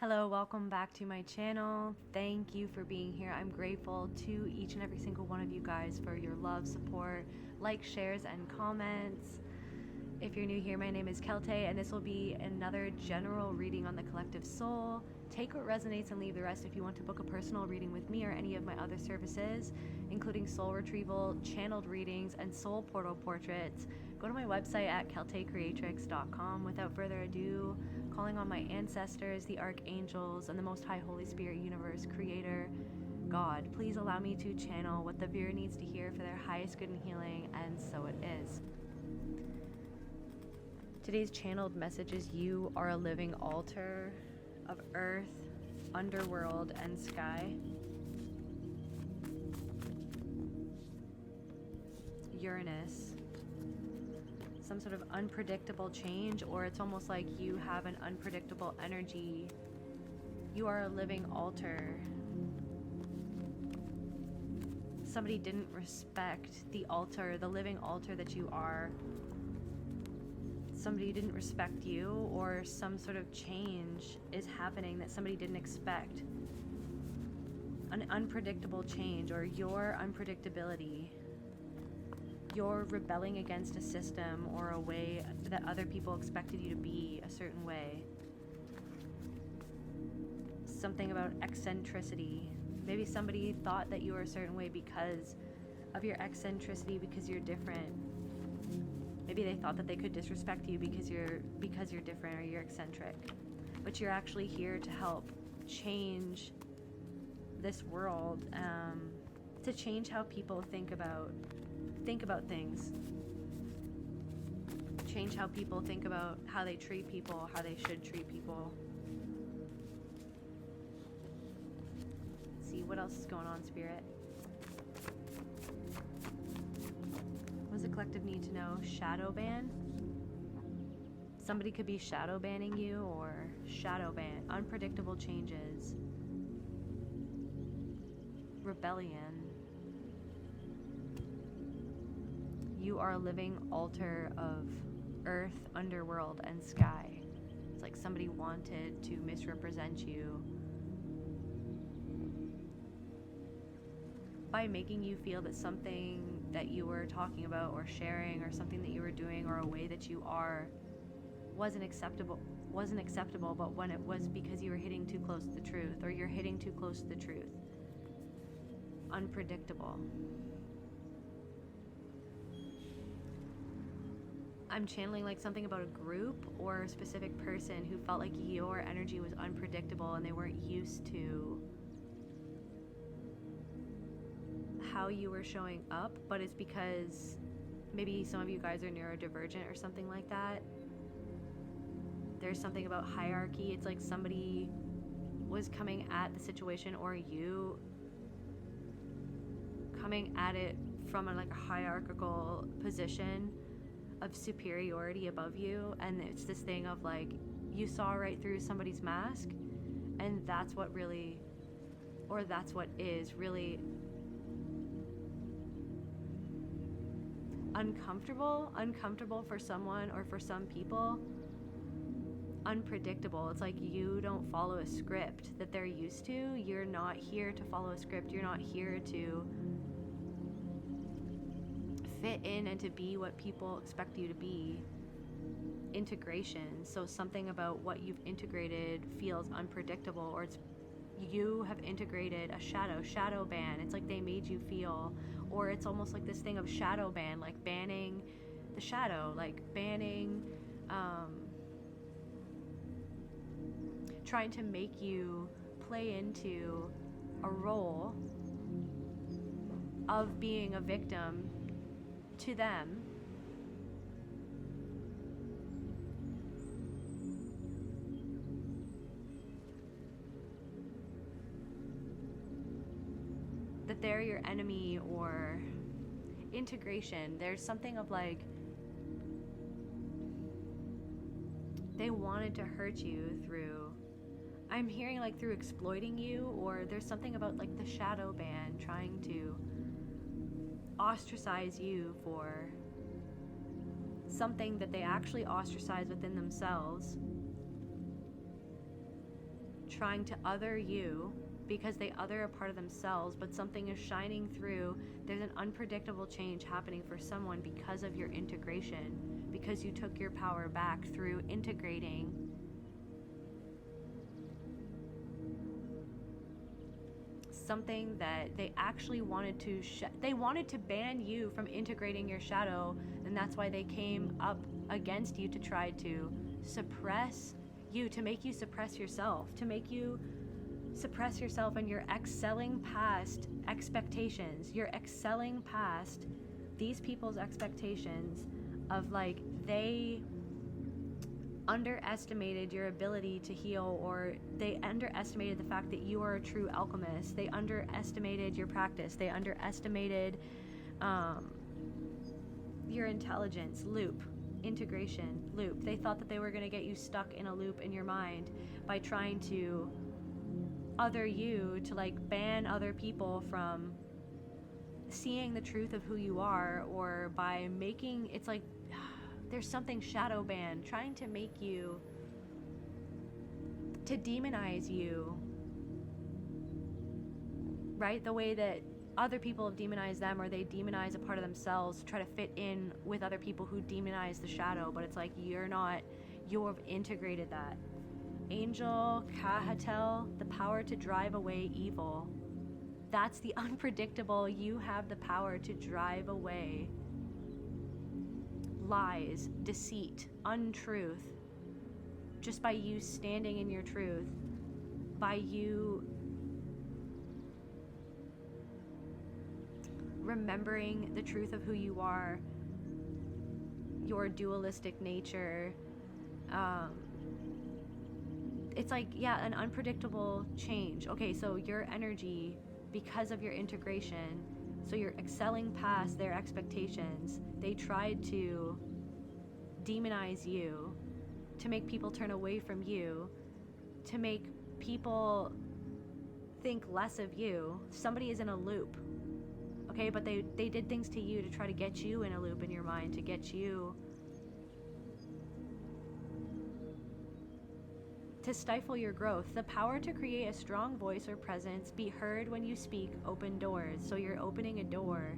Hello, welcome back to my channel. Thank you for being here. I'm grateful to each and every single one of you guys for your love, support, likes, shares, and comments. If you're new here, my name is Celtae, and this will be another general reading on the collective soul. Take what resonates and leave the rest. If you want to book a personal reading with me or any of my other services, including soul retrieval, channeled readings, and soul portal portraits, go to my website at celtaecreatrix.com. Without further ado, calling on my ancestors, the archangels, and the Most High Holy Spirit Universe Creator, God, please allow me to channel what the viewer needs to hear for their highest good and healing, and so it is. Today's channeled message is: you are a living altar of earth, underworld, and sky. Uranus. Some sort of unpredictable change, or it's almost like you have an unpredictable energy. You are a living altar. Somebody didn't respect the altar, the living altar that you are. Somebody didn't respect you, or some sort of change is happening that somebody didn't expect. An unpredictable change, or your unpredictability. You're rebelling against a system or a way that other people expected you to be a certain way. Something about eccentricity. Maybe somebody thought that you were a certain way because of your eccentricity, because you're different. Maybe they thought that they could disrespect you because you're different or you're eccentric. But you're actually here to help change this world, to change how people think about things. Change how people think about how they treat people, how they should treat people. Let's see, what else is going on, Spirit? What does the collective need to know? Shadow ban? Somebody could be shadow banning you, or shadow ban. Unpredictable changes. Rebellion. You are a living altar of earth, underworld, and sky. It's like somebody wanted to misrepresent you by making you feel that something that you were talking about or sharing, or something that you were doing, or a way that you are wasn't acceptable, but when it was because you were hitting too close to the truth, or you're hitting too close to the truth. Unpredictable. I'm channeling like something about a group or a specific person who felt like your energy was unpredictable and they weren't used to how you were showing up, but it's because maybe some of you guys are neurodivergent or something like that. There's something about hierarchy. It's like somebody was coming at the situation, or you coming at it from like a hierarchical position of superiority above you, and it's this thing of like you saw right through somebody's mask, and that's what really, or that's what is really uncomfortable for someone or for some people. Unpredictable. It's like you don't follow a script that they're used to. You're not here to follow a script. You're not here to fit in and to be what people expect you to be. Integration. So something about what you've integrated feels unpredictable, or it's you have integrated a shadow ban. It's like they made you feel, or it's almost like this thing of shadow ban, like banning the shadow, like banning, trying to make you play into a role of being a victim to them. That they're your enemy, or integration. There's something of like they wanted to hurt you through, I'm hearing like through exploiting you, or there's something about like the shadow ban trying to ostracize you for something that they actually ostracize within themselves, trying to other you because they other a part of themselves, but something is shining through. There's an unpredictable change happening for someone because of your integration, because you took your power back through integrating. Something that they actually wanted to they wanted to ban you from integrating your shadow, and that's why they came up against you to try to suppress you, to make you suppress yourself, to make you suppress yourself, and you're excelling past expectations. You're excelling past these people's expectations of, like, they underestimated your ability to heal, or they underestimated the fact that you are a true alchemist. They underestimated your practice. They underestimated your intelligence. Loop. Integration. Loop. They thought that they were going to get you stuck in a loop in your mind by trying to other you, to like ban other people from seeing the truth of who you are, or by making it's like there's something shadow banned, trying to make you, to demonize you, right? The way that other people have demonized them, or they demonize a part of themselves to try to fit in with other people who demonize the shadow. But it's like, you're not, you've integrated that. Angel Kahatel, the power to drive away evil. That's the unpredictable. You have the power to drive away lies, deceit, untruth, just by you standing in your truth, by you remembering the truth of who you are, your dualistic nature. It's like, yeah, an unpredictable change. Okay, so your energy, because of your integration, so you're excelling past their expectations. They tried to demonize you, to make people turn away from you, to make people think less of you. Somebody is in a loop, okay? But they did things to you to try to get you in a loop in your mind, to get you to stifle your growth. The power to create a strong voice or presence, be heard when you speak, open doors. So you're opening a door.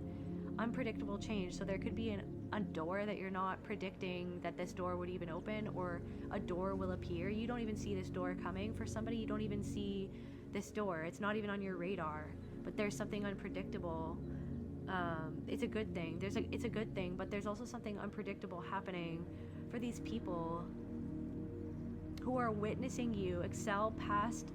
Unpredictable change. So there could be a door that you're not predicting that this door would even open, or a door will appear. You don't even see this door coming. For somebody, you don't even see this door. It's not even on your radar. But there's something unpredictable. It's a good thing. It's a good thing, but there's also something unpredictable happening for these people who are witnessing you excel past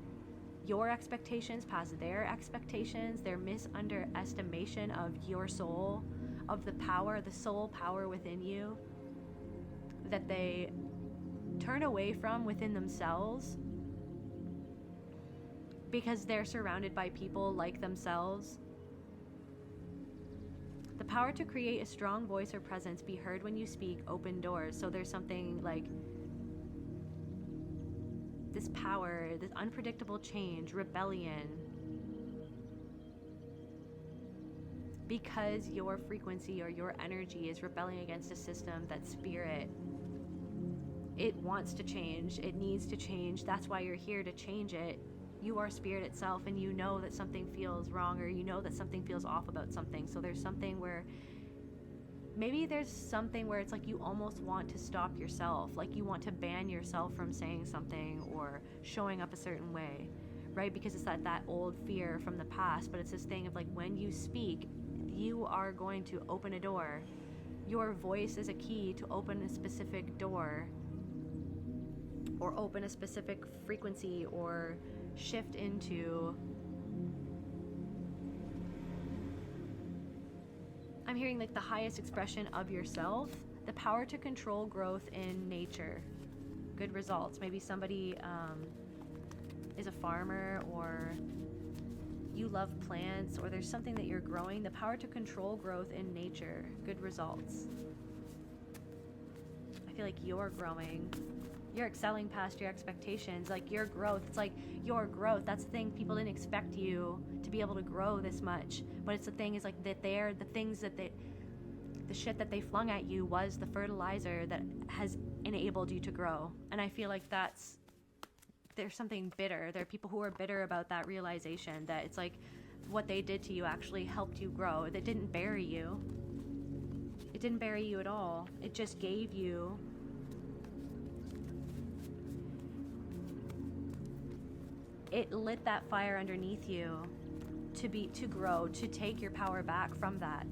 your expectations, past their expectations, their misunderestimation of your soul, of the power, the soul power within you, that they turn away from within themselves because they're surrounded by people like themselves. The power to create a strong voice or presence, be heard when you speak, open doors. So there's something like this power, this unpredictable change, rebellion, because your frequency or your energy is rebelling against a system that spirit, it wants to change, it needs to change. That's why you're here, to change it. You are spirit itself, and you know that something feels wrong, or you know that something feels off about something. So there's something where maybe there's something where it's like you almost want to stop yourself, like you want to ban yourself from saying something or showing up a certain way, right? Because it's that old fear from the past. But it's this thing of like, when you speak, you are going to open a door. Your voice is a key to open a specific door, or open a specific frequency, or shift into, I'm hearing like the highest expression of yourself, the power to control growth in nature. Good results. Maybe somebody is a farmer, or you love plants, or there's something that you're growing. The power to control growth in nature. Good results. I feel like you're growing. You're excelling past your expectations. Like your growth, it's like your growth. That's the thing. People didn't expect you to be able to grow this much. But it's the thing is like that they're the things that the shit that they flung at you was the fertilizer that has enabled you to grow. And I feel like that's there's something bitter. There are people who are bitter about that realization that it's like what they did to you actually helped you grow. That didn't bury you. It didn't bury you at all. It just gave you it lit that fire underneath you to grow, to take your power back from that.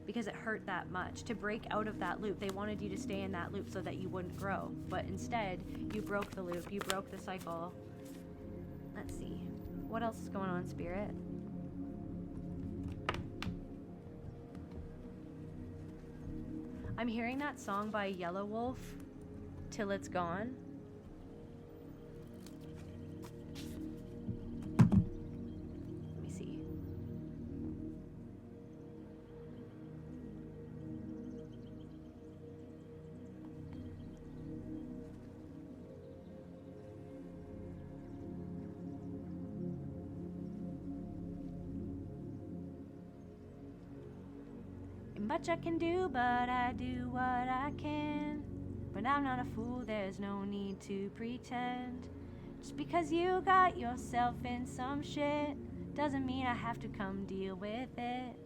Because it hurt that much. To break out of that loop. They wanted you to stay in that loop so that you wouldn't grow. But instead, you broke the loop. You broke the cycle. Let's see. What else is going on, Spirit? I'm hearing that song by Yellow Wolf, Till It's Gone. Let me see. Much I can do, but I do what I can. But I'm not a fool, there's no need to pretend. Just because you got yourself in some shit doesn't mean I have to come deal with it.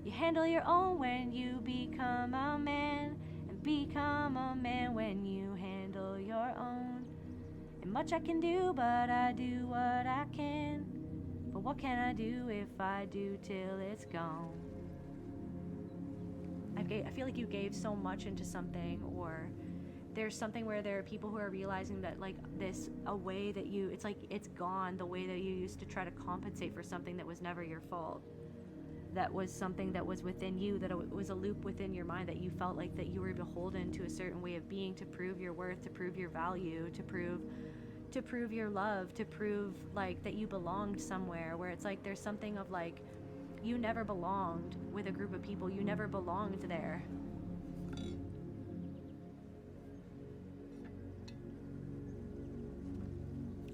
You handle your own when you become a man, and become a man when you handle your own. And much I can do, but I do what I can. But what can I do if I do till it's gone? I feel like you gave so much into something, or there's something where there are people who are realizing that like this, a way that you, it's like it's gone, the way that you used to try to compensate for something that was never your fault. That was something that was within you, that it was a loop within your mind, that you felt like that you were beholden to a certain way of being to prove your worth, to prove your value, to prove your love, to prove like that you belonged somewhere, where it's like there's something of like you never belonged with a group of people. You never belonged there.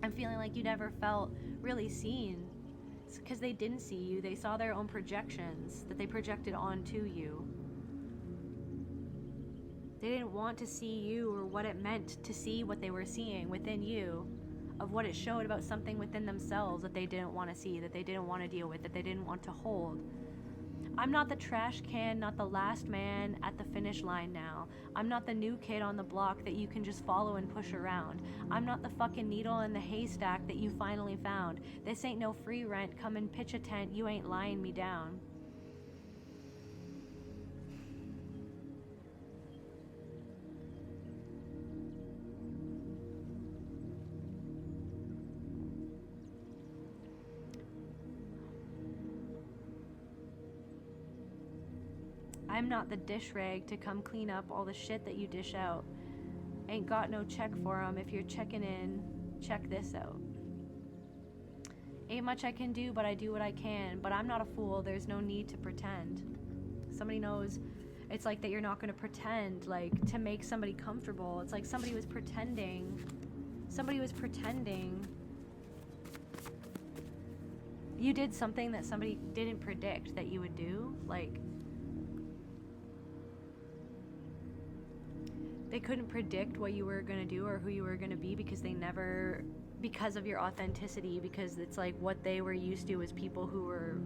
I'm feeling like you never felt really seen. It's because they didn't see you. They saw their own projections that they projected onto you. They didn't want to see you or what it meant to see what they were seeing within you, of what it showed about something within themselves that they didn't want to see, that they didn't want to deal with, that they didn't want to hold. I'm not the trash can, not the last man at the finish line now. I'm not the new kid on the block that you can just follow and push around. I'm not the fucking needle in the haystack that you finally found. This ain't no free rent, come and pitch a tent, you ain't lying me down. I'm not the dish rag to come clean up all the shit that you dish out. Ain't got no check for 'em. If you're checking in, check this out. Ain't much I can do, but I do what I can. But I'm not a fool, there's no need to pretend. Somebody knows it's like that you're not going to pretend, like, to make somebody comfortable. It's like somebody was pretending. Somebody was pretending. You did something that somebody didn't predict that you would do, like... They couldn't predict what you were going to do or who you were going to be because they never, because of your authenticity, because it's like what they were used to was people who were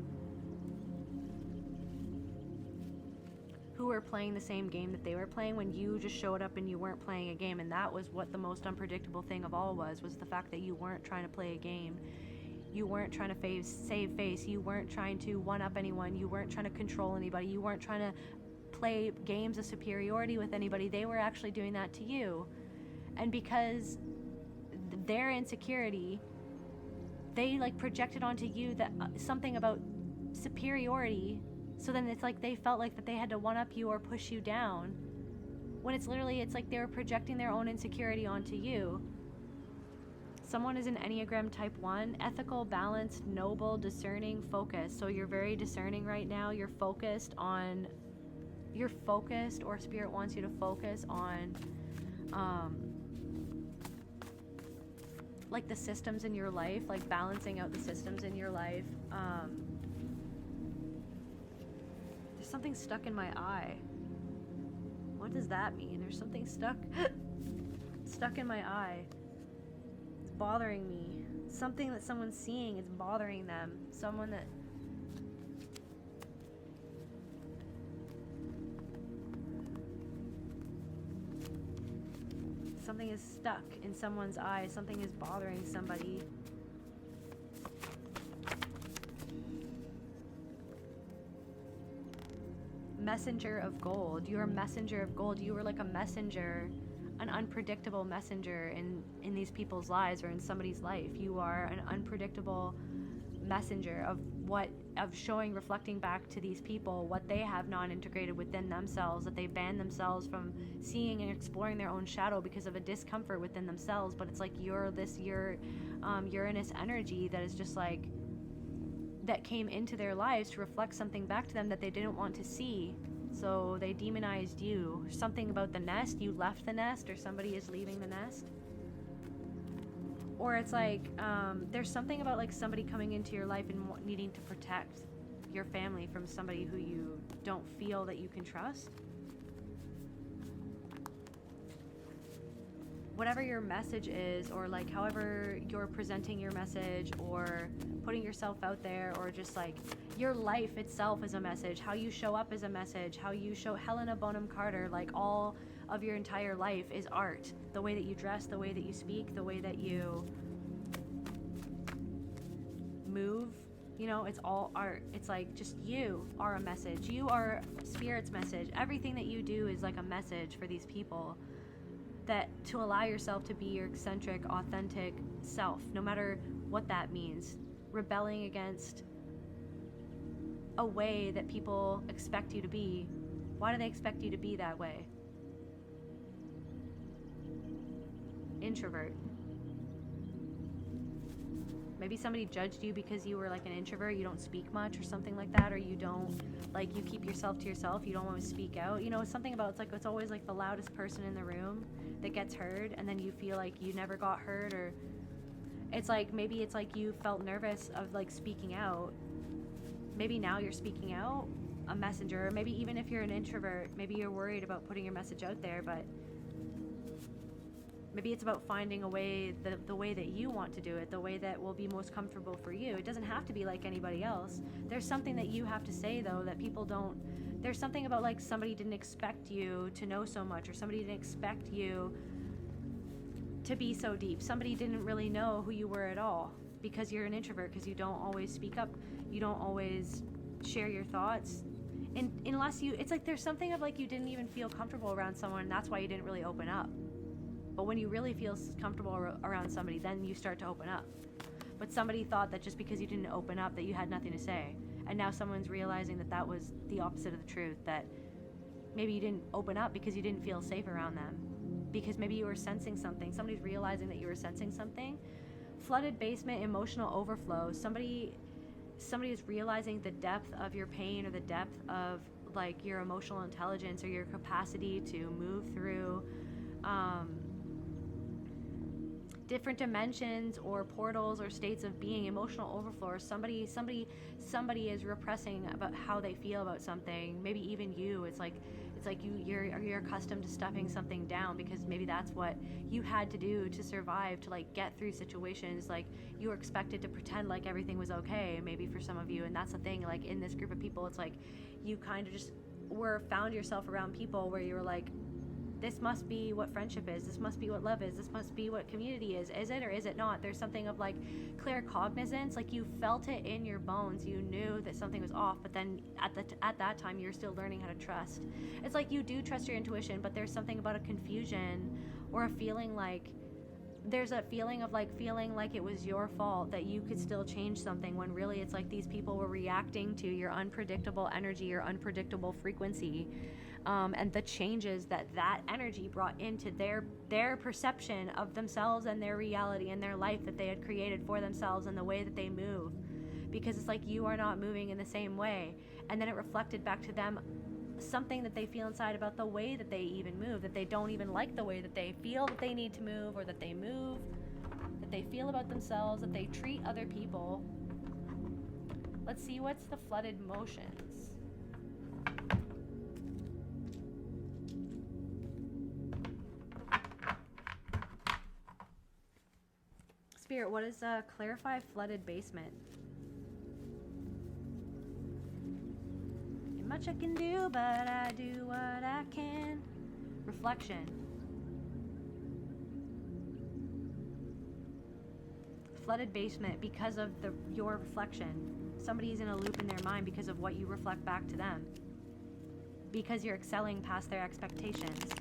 playing the same game that they were playing, when you just showed up and you weren't playing a game. And that was what the most unpredictable thing of all was the fact that you weren't trying to play a game. You weren't trying to save face. You weren't trying to one-up anyone. You weren't trying to control anybody. You weren't trying to play games of superiority with anybody. They were actually doing that to you. And because their insecurity, they like projected onto you that something about superiority, so then it's like they felt like that they had to one up you or push you down, when it's literally, it's like they were projecting their own insecurity onto you. Someone is an Enneagram type 1, ethical, balanced, noble, discerning, focused. So you're very discerning right now. You're focused, or spirit wants you to focus on like the systems in your life, like balancing out the systems in your life. There's something stuck in my eye. What does that mean? There's something stuck stuck in my eye. It's bothering me. Something that someone's seeing is bothering them. Something is stuck in someone's eye. Something is bothering somebody. Messenger of gold. You're a messenger of gold. You were like a messenger, an unpredictable messenger in these people's lives or in somebody's life. You are an unpredictable messenger of showing, reflecting back to these people what they have not integrated within themselves, that they banned themselves from seeing and exploring their own shadow because of a discomfort within themselves. But it's like you're this Uranus energy that is just like, that came into their lives to reflect something back to them that they didn't want to see. So they demonized you. Something about the nest, you left the nest, or somebody is leaving the nest. Or it's like, there's something about like somebody coming into your life and needing to protect your family from somebody who you don't feel that you can trust. Whatever your message is, or like however you're presenting your message or putting yourself out there, or just like your life itself is a message, how you show up is a message, how you show Helena Bonham Carter, like all of your entire life is art. The way that you dress, the way that you speak, the way that you move, you know, it's all art. It's like just you are a message. You are Spirit's message. Everything that you do is like a message for these people. That to allow yourself to be your eccentric, authentic self, no matter what that means. Rebelling against a way that people expect you to be. Why do they expect you to be that way? Introvert. Maybe somebody judged you because you were like an introvert, you don't speak much or something like that, or you don't, like, you keep yourself to yourself, you don't want to speak out. You know, it's something about, it's like, it's always like the loudest person in the room that gets heard, and then you feel like you never got heard, or it's like, maybe it's like you felt nervous of like speaking out. Maybe now you're speaking out, a messenger. Or maybe even if you're an introvert, maybe you're worried about putting your message out there, but maybe it's about finding a way, the way that you want to do it, the way that will be most comfortable for you. It doesn't have to be like anybody else. There's something that you have to say, though, that people don't. There's something about like somebody didn't expect you to know so much, or somebody didn't expect you to be so deep. Somebody didn't really know who you were at all because you're an introvert, because you don't always speak up. You don't always share your thoughts. And unless you, it's like there's something of like you didn't even feel comfortable around someone, and that's why you didn't really open up. But when you really feel comfortable around somebody, then you start to open up. But somebody thought that just because you didn't open up that you had nothing to say. And now someone's realizing that that was the opposite of the truth, that maybe you didn't open up because you didn't feel safe around them. Because maybe you were sensing something. Somebody's realizing that you were sensing something. Flooded basement, emotional overflow. Somebody is realizing the depth of your pain, or the depth of like your emotional intelligence, or your capacity to move through different dimensions or portals or states of being. Emotional overflow, or somebody is repressing about how they feel about something. Maybe even you, it's like you're accustomed to stuffing something down because maybe that's what you had to do to survive, to like get through situations. Like you were expected to pretend like everything was okay, maybe for some of you. And that's the thing, like in this group of people, it's like you kind of just found yourself around people where you were like, this must be what friendship is. This must be what love is. This must be what community is. Is it or is it not? There's something of like clear cognizance. Like you felt it in your bones. You knew that something was off, but then at that time you're still learning how to trust. It's like you do trust your intuition, but there's something about a confusion or a feeling like there's a feeling of like feeling like it was your fault, that you could still change something, when really it's like these people were reacting to your unpredictable energy, your unpredictable frequency. And the changes that energy brought into their perception of themselves and their reality and their life that they had created for themselves, and the way that they move. Because it's like you are not moving in the same way. And then it reflected back to them something that they feel inside about the way that they even move, that they don't even like the way that they feel that they need to move, or that they move, that they feel about themselves, that they treat other people. Let's see, what's the flooded motions? Spirit, what is a clarify flooded basement? Ain't much I can do, but I do what I can. Reflection. Flooded basement because of your reflection. Somebody's in a loop in their mind because of what you reflect back to them. Because you're excelling past their expectations.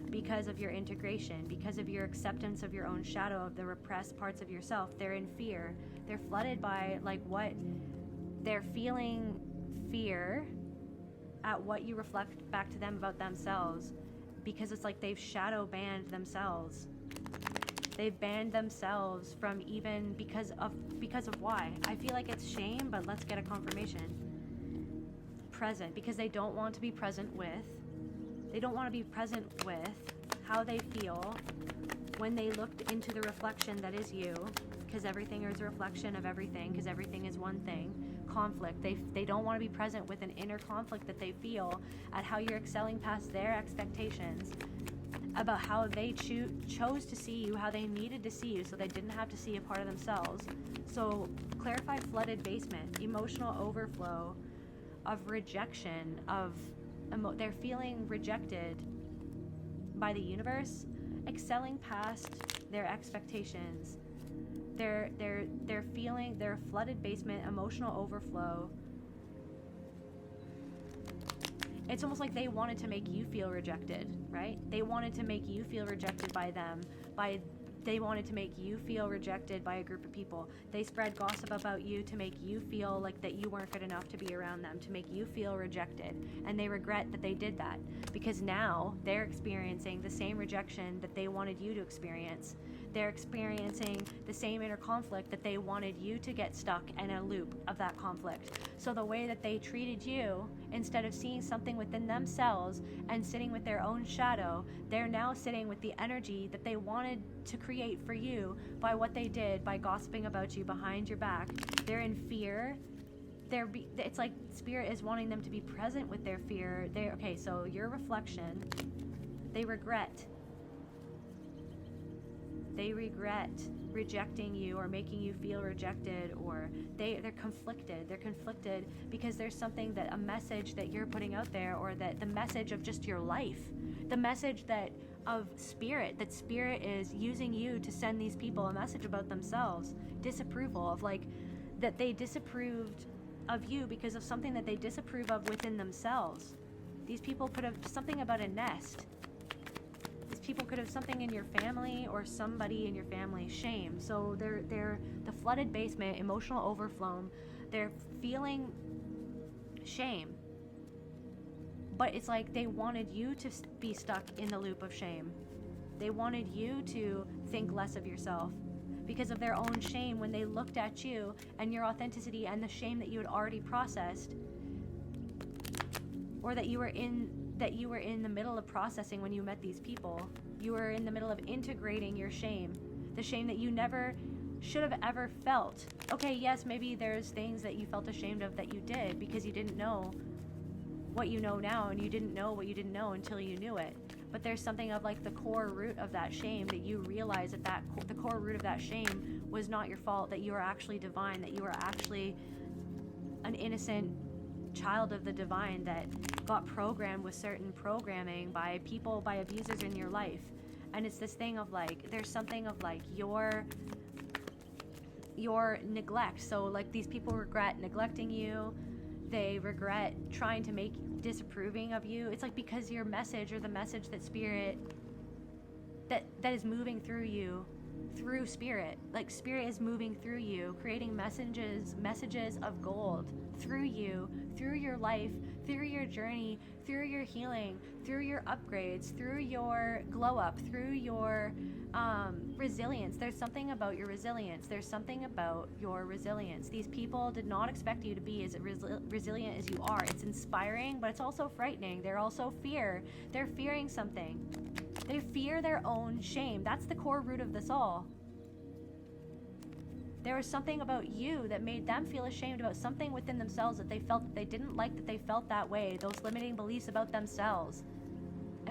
Because of your integration, because of your acceptance of your own shadow, of the repressed parts of yourself. They're in fear. They're flooded by what they're feeling, fear at what you reflect back to them about themselves, because it's like they've shadow banned themselves. They've banned themselves from even because of why. I feel like it's shame, but let's get a confirmation. Present, because they don't want to be present with. They don't want to be present with how they feel when they looked into the reflection that is you, because everything is a reflection of everything, because everything is one thing. Conflict. They don't want to be present with an inner conflict that they feel at how you're excelling past their expectations, about how they chose to see you, how they needed to see you so they didn't have to see a part of themselves. So clarify flooded basement, emotional overflow of rejection, of they're feeling rejected by the universe, excelling past their expectations. They're feeling their flooded basement, emotional overflow. It's almost like they wanted to make you feel rejected, right? They wanted to make you feel rejected by them, they wanted to make you feel rejected by a group of people. They spread gossip about you to make you feel like that you weren't good enough to be around them, to make you feel rejected. And they regret that they did that, because now they're experiencing the same rejection that they wanted you to experience. They're experiencing the same inner conflict that they wanted you to get stuck in a loop of that conflict. So the way that they treated you, instead of seeing something within themselves and sitting with their own shadow, they're now sitting with the energy that they wanted to create for you by what they did, by gossiping about you behind your back. They're in fear. It's like Spirit is wanting them to be present with their fear. Okay, so your reflection, they regret rejecting you or making you feel rejected, or they're conflicted. They're conflicted because there's something, that a message that you're putting out there, or that the message of just your life, the message that of Spirit, that Spirit is using you to send these people a message about themselves, disapproval of that they disapproved of you because of something that they disapprove of within themselves. These people could have something about a nest. People could have something in your family or somebody in your family. Shame. So they're the flooded basement, emotional overflow. They're feeling shame, but it's like they wanted you to be stuck in the loop of shame. They wanted you to think less of yourself because of their own shame when they looked at you and your authenticity and the shame that you had already processed, or that you were in the middle of processing when you met these people. You were in the middle of integrating your shame, the shame that you never should have ever felt. Okay, yes, maybe there's things that you felt ashamed of that you did because you didn't know what you know now, and you didn't know what you didn't know until you knew it. But there's something of the core root of that shame that you realize that the core root of that shame was not your fault, that you are actually divine, that you are actually an innocent child of the divine that got programmed with certain programming by people, by abusers in your life. And it's this thing of there's something of your neglect. So these people regret neglecting you. They regret trying to make disapproving of you. It's because your message, or the message that Spirit that is moving through you, through Spirit, Spirit is moving through you, creating messages of gold through you, through your life, through your journey, through your healing, through your upgrades, through your glow up, through your resilience. There's something about your resilience. There's something about your resilience. These people did not expect you to be as resilient as you are. It's inspiring, but it's also frightening. They're also They're fearing something. They fear their own shame. That's the core root of this all. There was something about you that made them feel ashamed about something within themselves that they felt that they didn't like, that they felt that way, those limiting beliefs about themselves.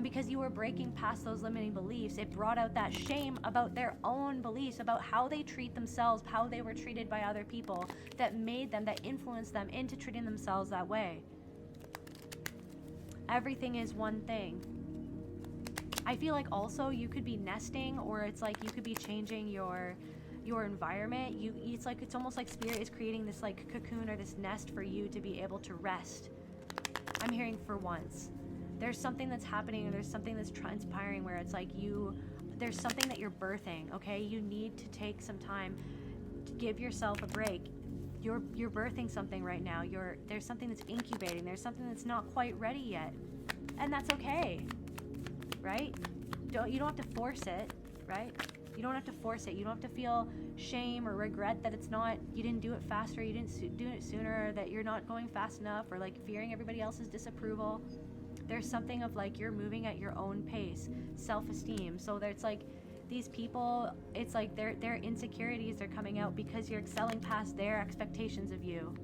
And because you were breaking past those limiting beliefs, it brought out that shame about their own beliefs, about how they treat themselves, how they were treated by other people, that made them, that influenced them into treating themselves that way. Everything is one thing. I feel like also you could be nesting, or it's like you could be changing your environment. It's almost like spirit is creating this like cocoon or this nest for you to be able to rest. I'm hearing for once. There's something that's happening, or there's something that's transpiring where it's like there's something that you're birthing, okay? You need to take some time to give yourself a break. You're birthing something right now. There's something that's incubating. There's something that's not quite ready yet. And that's okay, right? You don't have to force it, right? You don't have to force it. You don't have to feel shame or regret that you didn't do it faster, you didn't do it sooner, that you're not going fast enough, or like fearing everybody else's disapproval. There's something of like you're moving at your own pace, self-esteem. So there's like these people, it's like their insecurities are coming out because you're excelling past their expectations of you,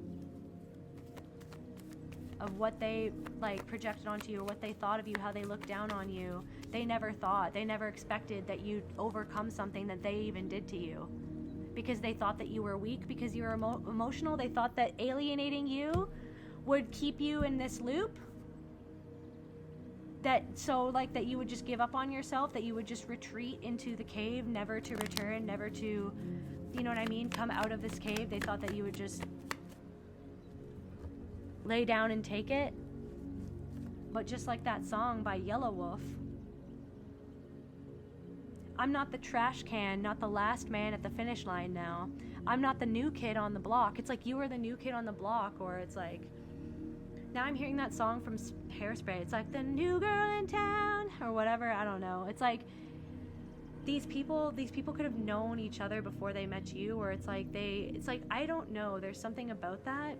of what they like projected onto you, or what they thought of you, how they looked down on you. They never expected that you'd overcome something that they even did to you, because they thought that you were weak, because you were emotional. They thought that alienating you would keep you in this loop, that you would just give up on yourself, that you would just retreat into the cave, never to return, never to, you know what I mean, come out of this cave. They thought that you would just lay down and take it. But just like that song by Yellow Wolf, I'm not the trash can, not the last man at the finish line now. I'm not the new kid on the block. It's like you were the new kid on the block, or it's like, now I'm hearing that song from Hairspray. It's like the new girl in town, or whatever. I don't know. It's like these people could have known each other before they met you, or it's like I don't know. There's something about that.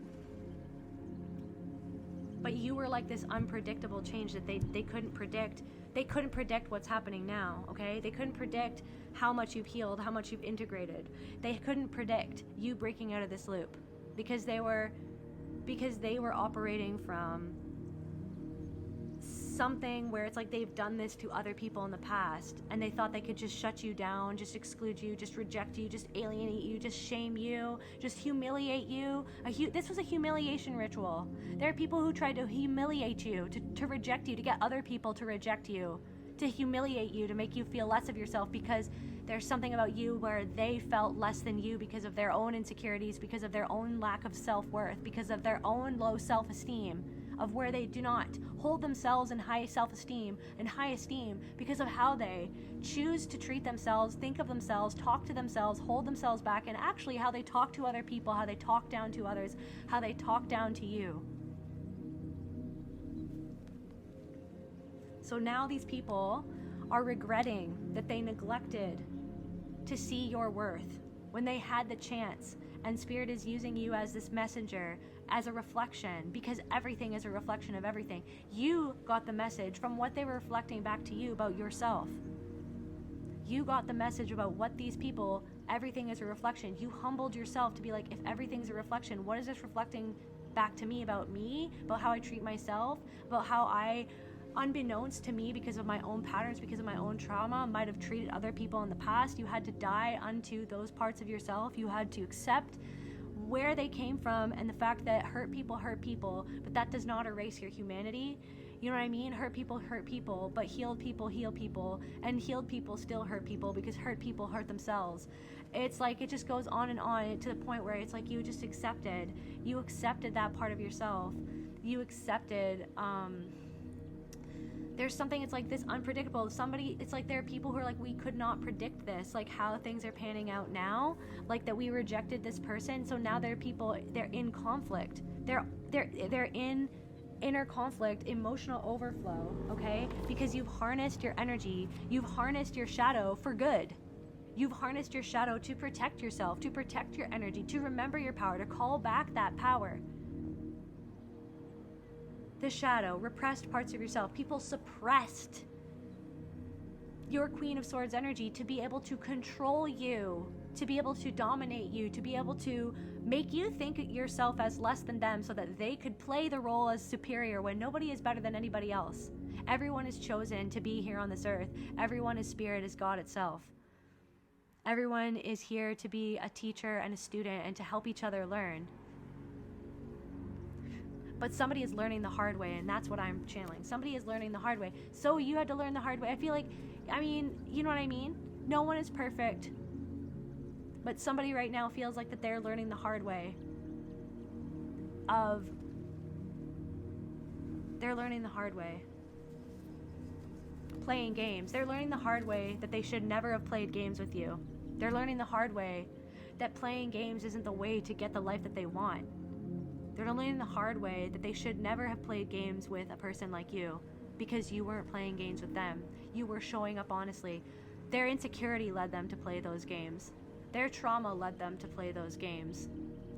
But you were like this unpredictable change that they couldn't predict. They couldn't predict what's happening now, okay? They couldn't predict how much you've healed, how much you've integrated. They couldn't predict you breaking out of this loop, because they were operating from something where it's like they've done this to other people in the past, and they thought they could just shut you down, just exclude you, just reject you, just alienate you, just shame you, just humiliate you. This was a humiliation ritual. There are people who tried to humiliate you, to reject you, to get other people to reject you, to humiliate you, to make you feel less of yourself, because there's something about you where they felt less than you because of their own insecurities, because of their own lack of self-worth, because of their own low self-esteem, of where they do not hold themselves in high self-esteem and high esteem because of how they choose to treat themselves, think of themselves, talk to themselves, hold themselves back, and actually how they talk to other people, how they talk down to others, how they talk down to you. So now these people are regretting that they neglected to see your worth when they had the chance, and Spirit is using you as this messenger, as a reflection, because everything is a reflection of everything. You got the message from what they were reflecting back to you about yourself. You got the message about what these people, everything is a reflection. You humbled yourself to be like, if everything's a reflection, what is this reflecting back to me, about how I treat myself, about how I, unbeknownst to me, because of my own patterns, because of my own trauma, might have treated other people in the past. You had to die unto those parts of yourself. You had to accept where they came from, and the fact that hurt people, but that does not erase your humanity. You know what I mean? Hurt people, but healed people heal people, and healed people still hurt people, because hurt people hurt themselves. It's like it just goes on and on to the point where it's like you accepted that part of yourself. You accepted there's something, it's like this unpredictable. It's like there are people who are like, we could not predict this, like how things are panning out now, like that we rejected this person. So now there are people, they're in conflict. They're in inner conflict, emotional overflow, okay? Because you've harnessed your energy, you've harnessed your shadow for good. You've harnessed your shadow to protect yourself, to protect your energy, to remember your power, to call back that power. The shadow, repressed parts of yourself. People suppressed your Queen of Swords energy to be able to control you, to be able to dominate you, to be able to make you think yourself as less than them so that they could play the role as superior when nobody is better than anybody else. Everyone is chosen to be here on this earth. Everyone is spirit, is God itself. Everyone is here to be a teacher and a student and to help each other learn. But somebody is learning the hard way, and that's what I'm channeling. Somebody is learning the hard way. So you had to learn the hard way. I feel like, you know what I mean? No one is perfect. But somebody right now feels like that they're learning the hard way. They're learning the hard way. Playing games. They're learning the hard way that they should never have played games with you. They're learning the hard way that playing games isn't the way to get the life that they want. They're learning the hard way that they should never have played games with a person like you because you weren't playing games with them. You were showing up honestly. Their insecurity led them to play those games. Their trauma led them to play those games.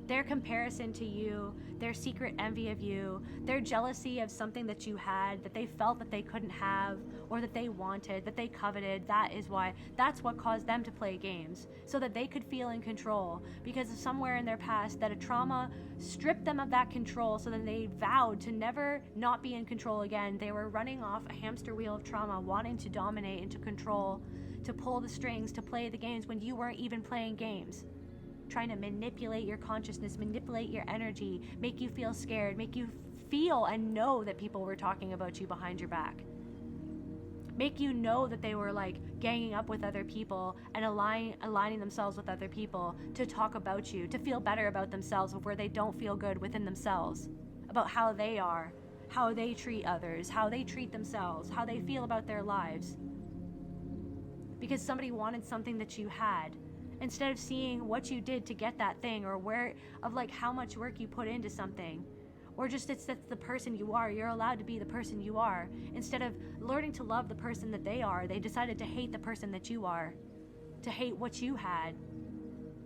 Their comparison to you, their secret envy of you, their jealousy of something that you had, that they felt that they couldn't have, or that they wanted, that they coveted, that's what caused them to play games, so that they could feel in control, because of somewhere in their past that a trauma stripped them of that control, so then they vowed to never not be in control again. They were running off a hamster wheel of trauma, wanting to dominate and to control, to pull the strings, to play the games when you weren't even playing games. Trying to manipulate your consciousness, manipulate your energy, make you feel scared, make you feel and know that people were talking about you behind your back. Make you know that they were like ganging up with other people and aligning themselves with other people to talk about you, to feel better about themselves where they don't feel good within themselves, about how they are, how they treat others, how they treat themselves, how they feel about their lives. Because somebody wanted something that you had. Instead of seeing what you did to get that thing, or how much work you put into something, or just that's the person you are. You're allowed to be the person you are. Instead of learning to love the person that they are, they decided to hate the person that you are, to hate what you had.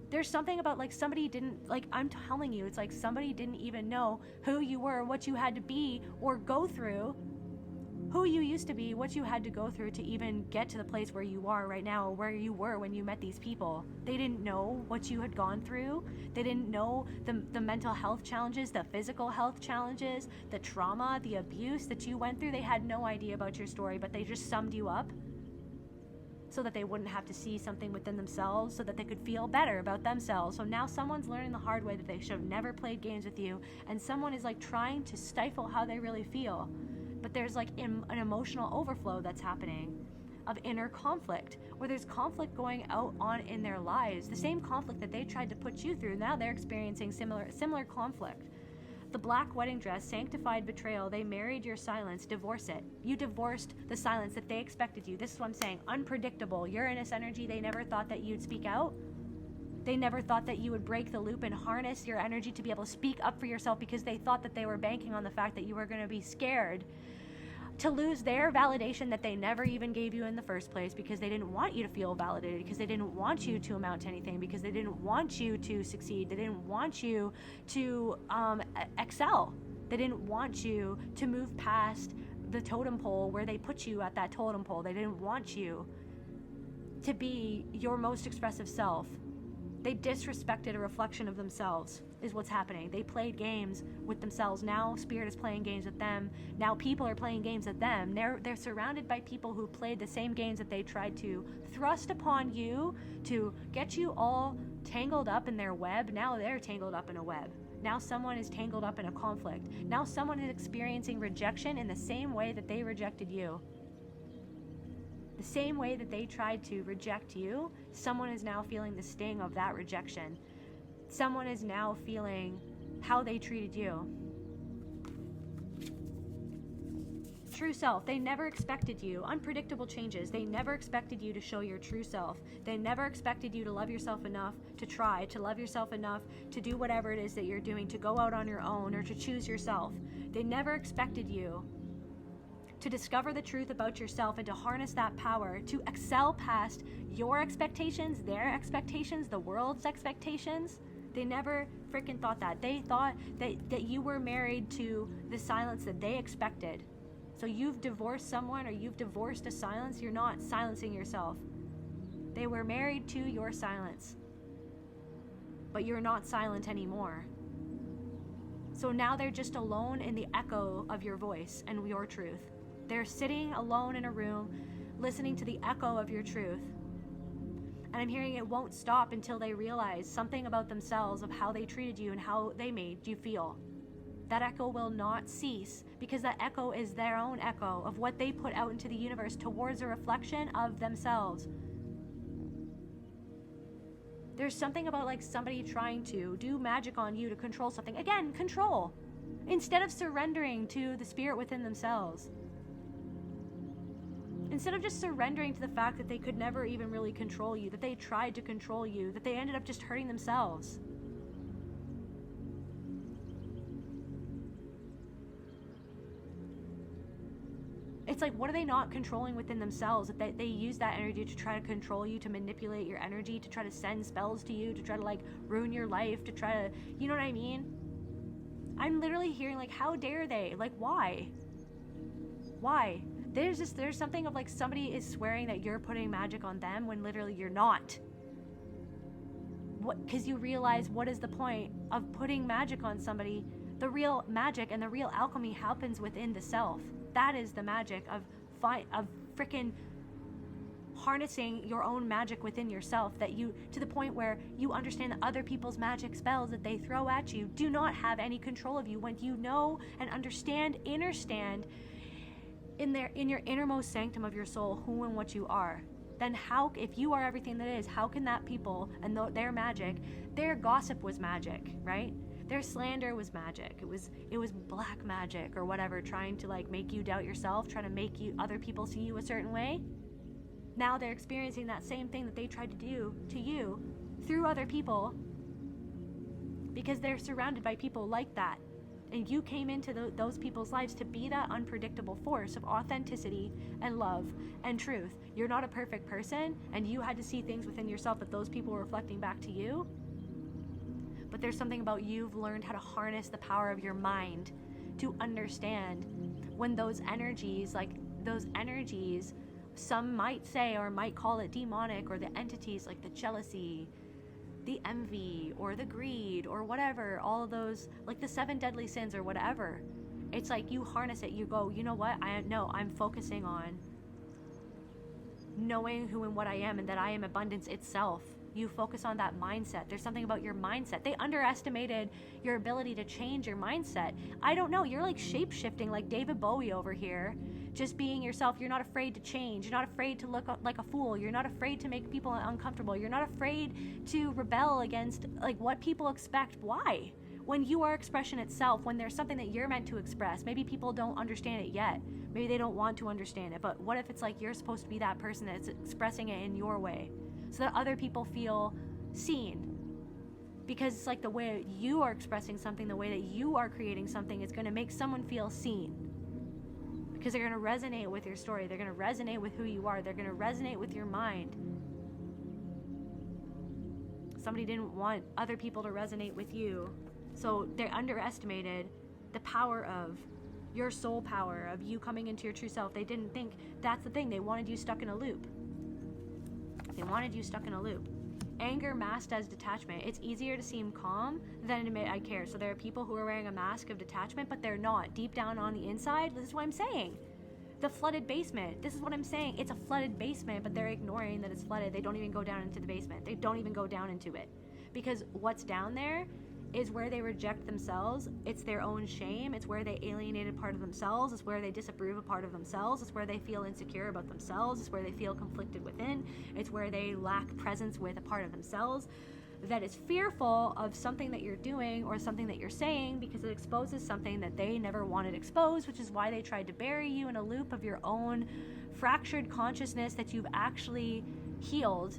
There's something about somebody didn't, I'm telling you, it's like somebody didn't even know who you were, what you had to be or go through, who you used to be, what you had to go through to even get to the place where you are right now, or where you were when you met these people. They didn't know what you had gone through. They didn't know the mental health challenges, the physical health challenges, the trauma, the abuse that you went through. They had no idea about your story, but they just summed you up so that they wouldn't have to see something within themselves, so that they could feel better about themselves. So now someone's learning the hard way that they should have never played games with you, and someone is trying to stifle how they really feel. But there's an emotional overflow that's happening of inner conflict, where there's conflict going out on in their lives. The same conflict that they tried to put you through, now they're experiencing similar conflict. The black wedding dress, sanctified betrayal. They married your silence. Divorce it. You divorced the silence that they expected you. This is what I'm saying. Unpredictable. Uranus energy, they never thought that you'd speak out. They never thought that you would break the loop and harness your energy to be able to speak up for yourself, because they thought that they were banking on the fact that you were going to be scared to lose their validation that they never even gave you in the first place, because they didn't want you to feel validated, because they didn't want you to amount to anything, because they didn't want you to succeed. They didn't want you to excel. They didn't want you to move past the totem pole where they put you at that totem pole. They didn't want you to be your most expressive self. They disrespected a reflection of themselves, is what's happening. They played games with themselves. Now Spirit is playing games with them. Now people are playing games with them. They're surrounded by people who played the same games that they tried to thrust upon you to get you all tangled up in their web. Now they're tangled up in a web. Now someone is tangled up in a conflict. Now someone is experiencing rejection in the same way that they rejected you. The same way that they tried to reject you, someone is now feeling the sting of that rejection. Someone is now feeling how they treated you. True self. They never expected you. Unpredictable changes. They never expected you to show your true self. They never expected you to love yourself enough to try, to love yourself enough to do whatever it is that you're doing, to go out on your own or to choose yourself. They never expected you to discover the truth about yourself and to harness that power, to excel past your expectations, their expectations, the world's expectations. They never freaking thought that. They thought that you were married to the silence that they expected. So you've divorced someone, or you've divorced a silence. You're not silencing yourself. They were married to your silence, but you're not silent anymore. So now they're just alone in the echo of your voice and your truth. They're sitting alone in a room, listening to the echo of your truth. And I'm hearing it won't stop until they realize something about themselves, of how they treated you and how they made you feel. That echo will not cease, because that echo is their own echo of what they put out into the universe towards a reflection of themselves. There's something about like somebody trying to do magic on you to control something. Again, control. Instead of surrendering to the spirit within themselves. Instead of just surrendering to the fact that they could never even really control you, that they tried to control you, that they ended up just hurting themselves. It's like, what are they not controlling within themselves? That they use that energy to try to control you, to manipulate your energy, to try to send spells to you, to try to like ruin your life, to try to, you know what I mean? I'm literally hearing like, how dare they? Like, why? Why? There's something of like somebody is swearing that you're putting magic on them when literally you're not. What? Because you realize, what is the point of putting magic on somebody? The real magic and the real alchemy happens within the self. That is the magic of freaking harnessing your own magic within yourself, that you, to the point where you understand that other people's magic spells that they throw at you do not have any control of you. When you know and understand in your innermost sanctum of your soul who and what you are, then how, if you are everything that is, how can that people and their magic, their gossip was magic, right? Their slander was magic. It was black magic or whatever, trying to like make you doubt yourself, trying to make you, other people see you a certain way. Now they're experiencing that same thing that they tried to do to you through other people, because they're surrounded by people like that. And you came into those people's lives to be that unpredictable force of authenticity and love and truth. You're not a perfect person, and you had to see things within yourself that those people were reflecting back to you. But there's something about you've learned how to harness the power of your mind to understand when those energies, some might say or might call it demonic, or the entities like the jealousy, the envy, or the greed, or whatever, all of those, like the 7 deadly sins or whatever. It's like you harness it, you go, you know what, I'm focusing on knowing who and what I am, and that I am abundance itself. You focus on that mindset. There's something about your mindset. They underestimated your ability to change your mindset. I don't know, you're like shape-shifting like David Bowie over here. Just being yourself. You're not afraid to change. You're not afraid to look like a fool. You're not afraid to make people uncomfortable. You're not afraid to rebel against like what people expect. Why? When you are expression itself, when there's something that you're meant to express, maybe people don't understand it yet. Maybe they don't want to understand it. But what if it's like you're supposed to be that person that's expressing it in your way, so that other people feel seen? Because it's like the way you are expressing something, the way that you are creating something is going to make someone feel seen. Because they're going to resonate with your story. They're going to resonate with who you are. They're going to resonate with your mind. Somebody didn't want other people to resonate with you. So they underestimated the power of your soul power, of you coming into your true self. They didn't think that's the thing. They wanted you stuck in a loop. They wanted you stuck in a loop. Anger masked as detachment. It's easier to seem calm than admit I care. So there are people who are wearing a mask of detachment, but they're not. Deep down on the inside, this is what I'm saying. The flooded basement. This is what I'm saying. It's a flooded basement, but they're ignoring that it's flooded. They don't even go down into the basement. They don't even go down into it. Because what's down there is where they reject themselves. It's their own shame. It's where they alienated part of themselves. It's where they disapprove a part of themselves. It's where they feel insecure about themselves. It's where they feel conflicted within. It's where they lack presence with a part of themselves that is fearful of something that you're doing or something that you're saying, because it exposes something that they never wanted exposed, which is why they tried to bury you in a loop of your own fractured consciousness that you've actually healed.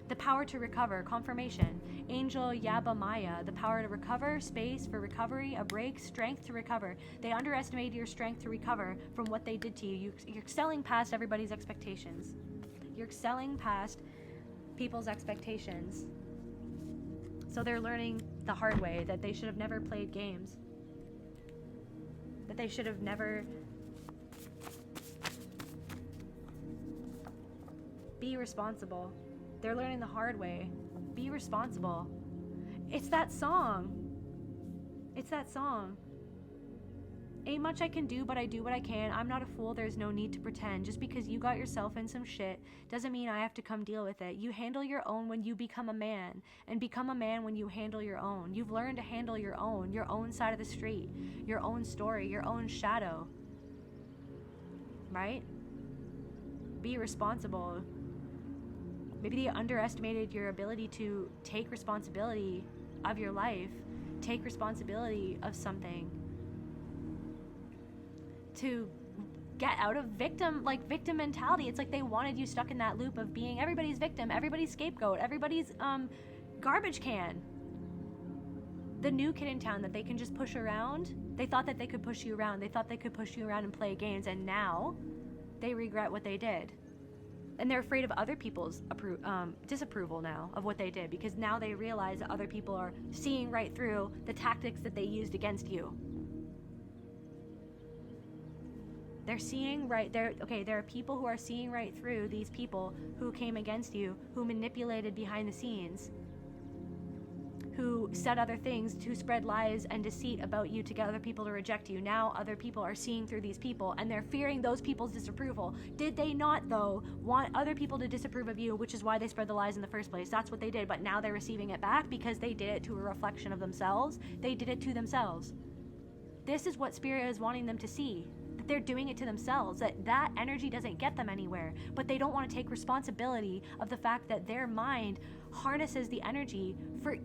The power to recover, confirmation. Angel Yaba Maya, the power to recover, space for recovery, a break, strength to recover. They underestimated your strength to recover from what they did to you. You're excelling past everybody's expectations. You're excelling past people's expectations. So they're learning the hard way that they should have never played games. That they should have never... Be responsible. They're learning the hard way. Be responsible. It's that song. It's that song. Ain't much I can do, but I do what I can. I'm not a fool. There's no need to pretend. Just because you got yourself in some shit doesn't mean I have to come deal with it. You handle your own when you become a man, and become a man when you handle your own. You've learned to handle your own side of the street, your own story, your own shadow. Right? Be responsible. Maybe they underestimated your ability to take responsibility of your life, take responsibility of something, to get out of victim mentality. It's like they wanted you stuck in that loop of being everybody's victim, everybody's scapegoat, everybody's garbage can. The new kid in town that they can just push around. They thought that they could push you around. They thought they could push you around and play games, and now they regret what they did. And they're afraid of other people's disapproval now of what they did, because now they realize that other people are seeing right through the tactics that they used against you. They're seeing right there. Okay, there are people who are seeing right through these people who came against you, who manipulated behind the scenes, who said other things, who spread lies and deceit about you to get other people to reject you. Now other people are seeing through these people, and they're fearing those people's disapproval. Did they not, though, want other people to disapprove of you, which is why they spread the lies in the first place? That's what they did, but now they're receiving it back because they did it to a reflection of themselves. They did it to themselves. This is what Spirit is wanting them to see. That they're doing it to themselves, that energy doesn't get them anywhere, but they don't want to take responsibility of the fact that their mind harnesses the energy for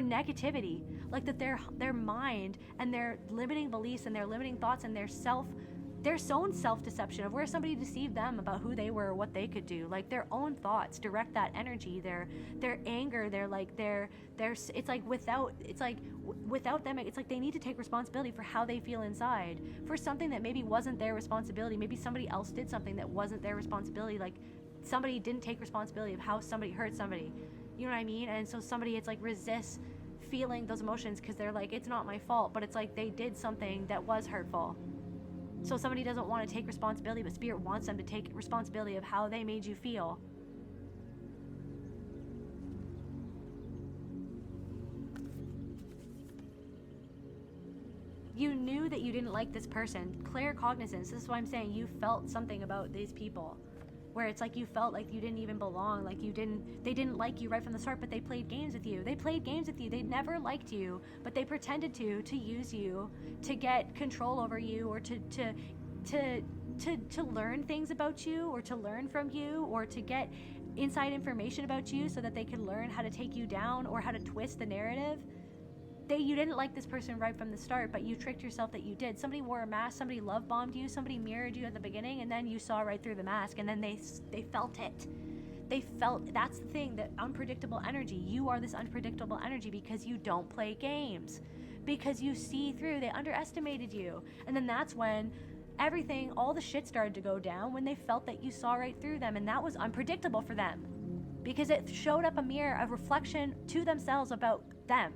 negativity, like that their mind and their limiting beliefs and their limiting thoughts and their own self-deception of where somebody deceived them about who they were or what they could do, like their own thoughts direct that energy, their anger, without them, it's like they need to take responsibility for how they feel inside, for something that maybe wasn't their responsibility. Maybe somebody else did something that wasn't their responsibility, like somebody didn't take responsibility of how somebody hurt somebody, you know what I mean? And so somebody, it's like, resists feeling those emotions because they're like, it's not my fault, but it's like they did something that was hurtful. So somebody doesn't want to take responsibility, but Spirit wants them to take responsibility of how they made you feel. You knew that you didn't like this person. Clear cognizance. This is why I'm saying you felt something about these people, where it's like you felt like you didn't even belong, like they didn't like you right from the start, but they played games with you. They played games with you. They never liked you, but they pretended to use you to get control over you, or to learn things about you, or to learn from you, or to get inside information about you so that they could learn how to take you down or how to twist the narrative. You didn't like this person right from the start, but you tricked yourself that you did. Somebody wore a mask, somebody love bombed you, somebody mirrored you at the beginning, and then you saw right through the mask, and then they felt it. That's the thing, that unpredictable energy. You are this unpredictable energy because you don't play games, because you see through. They underestimated you, and then that's when everything, all the shit started to go down, when they felt that you saw right through them, and that was unpredictable for them because it showed up a mirror, a reflection to themselves about them.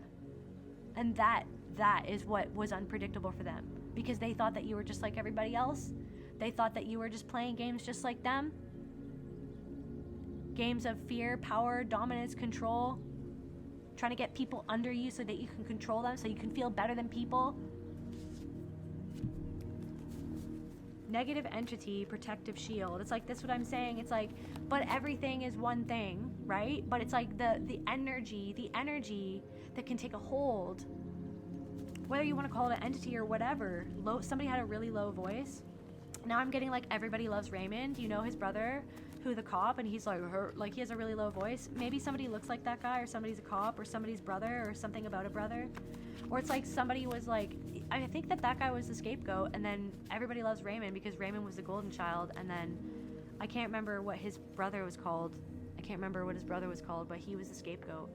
And that is what was unpredictable for them, because they thought that you were just like everybody else. They thought that you were just playing games just like them. Games of fear, power, dominance, control. Trying to get people under you so that you can control them, so you can feel better than people. Negative entity, protective shield. It's like, this what I'm saying. It's like, but everything is one thing, right? But it's like the energy that can take a hold, whether you want to call it an entity or whatever. Somebody had a really low voice. Now I'm getting like, everybody loves Raymond. You know his brother, who the cop, and he's like, he has a really low voice. Maybe somebody looks like that guy, or somebody's a cop, or somebody's brother, or something about a brother. Or it's like somebody was like, I think that guy was the scapegoat, and then everybody loves Raymond because Raymond was the golden child, and then I can't remember what his brother was called. But he was the scapegoat.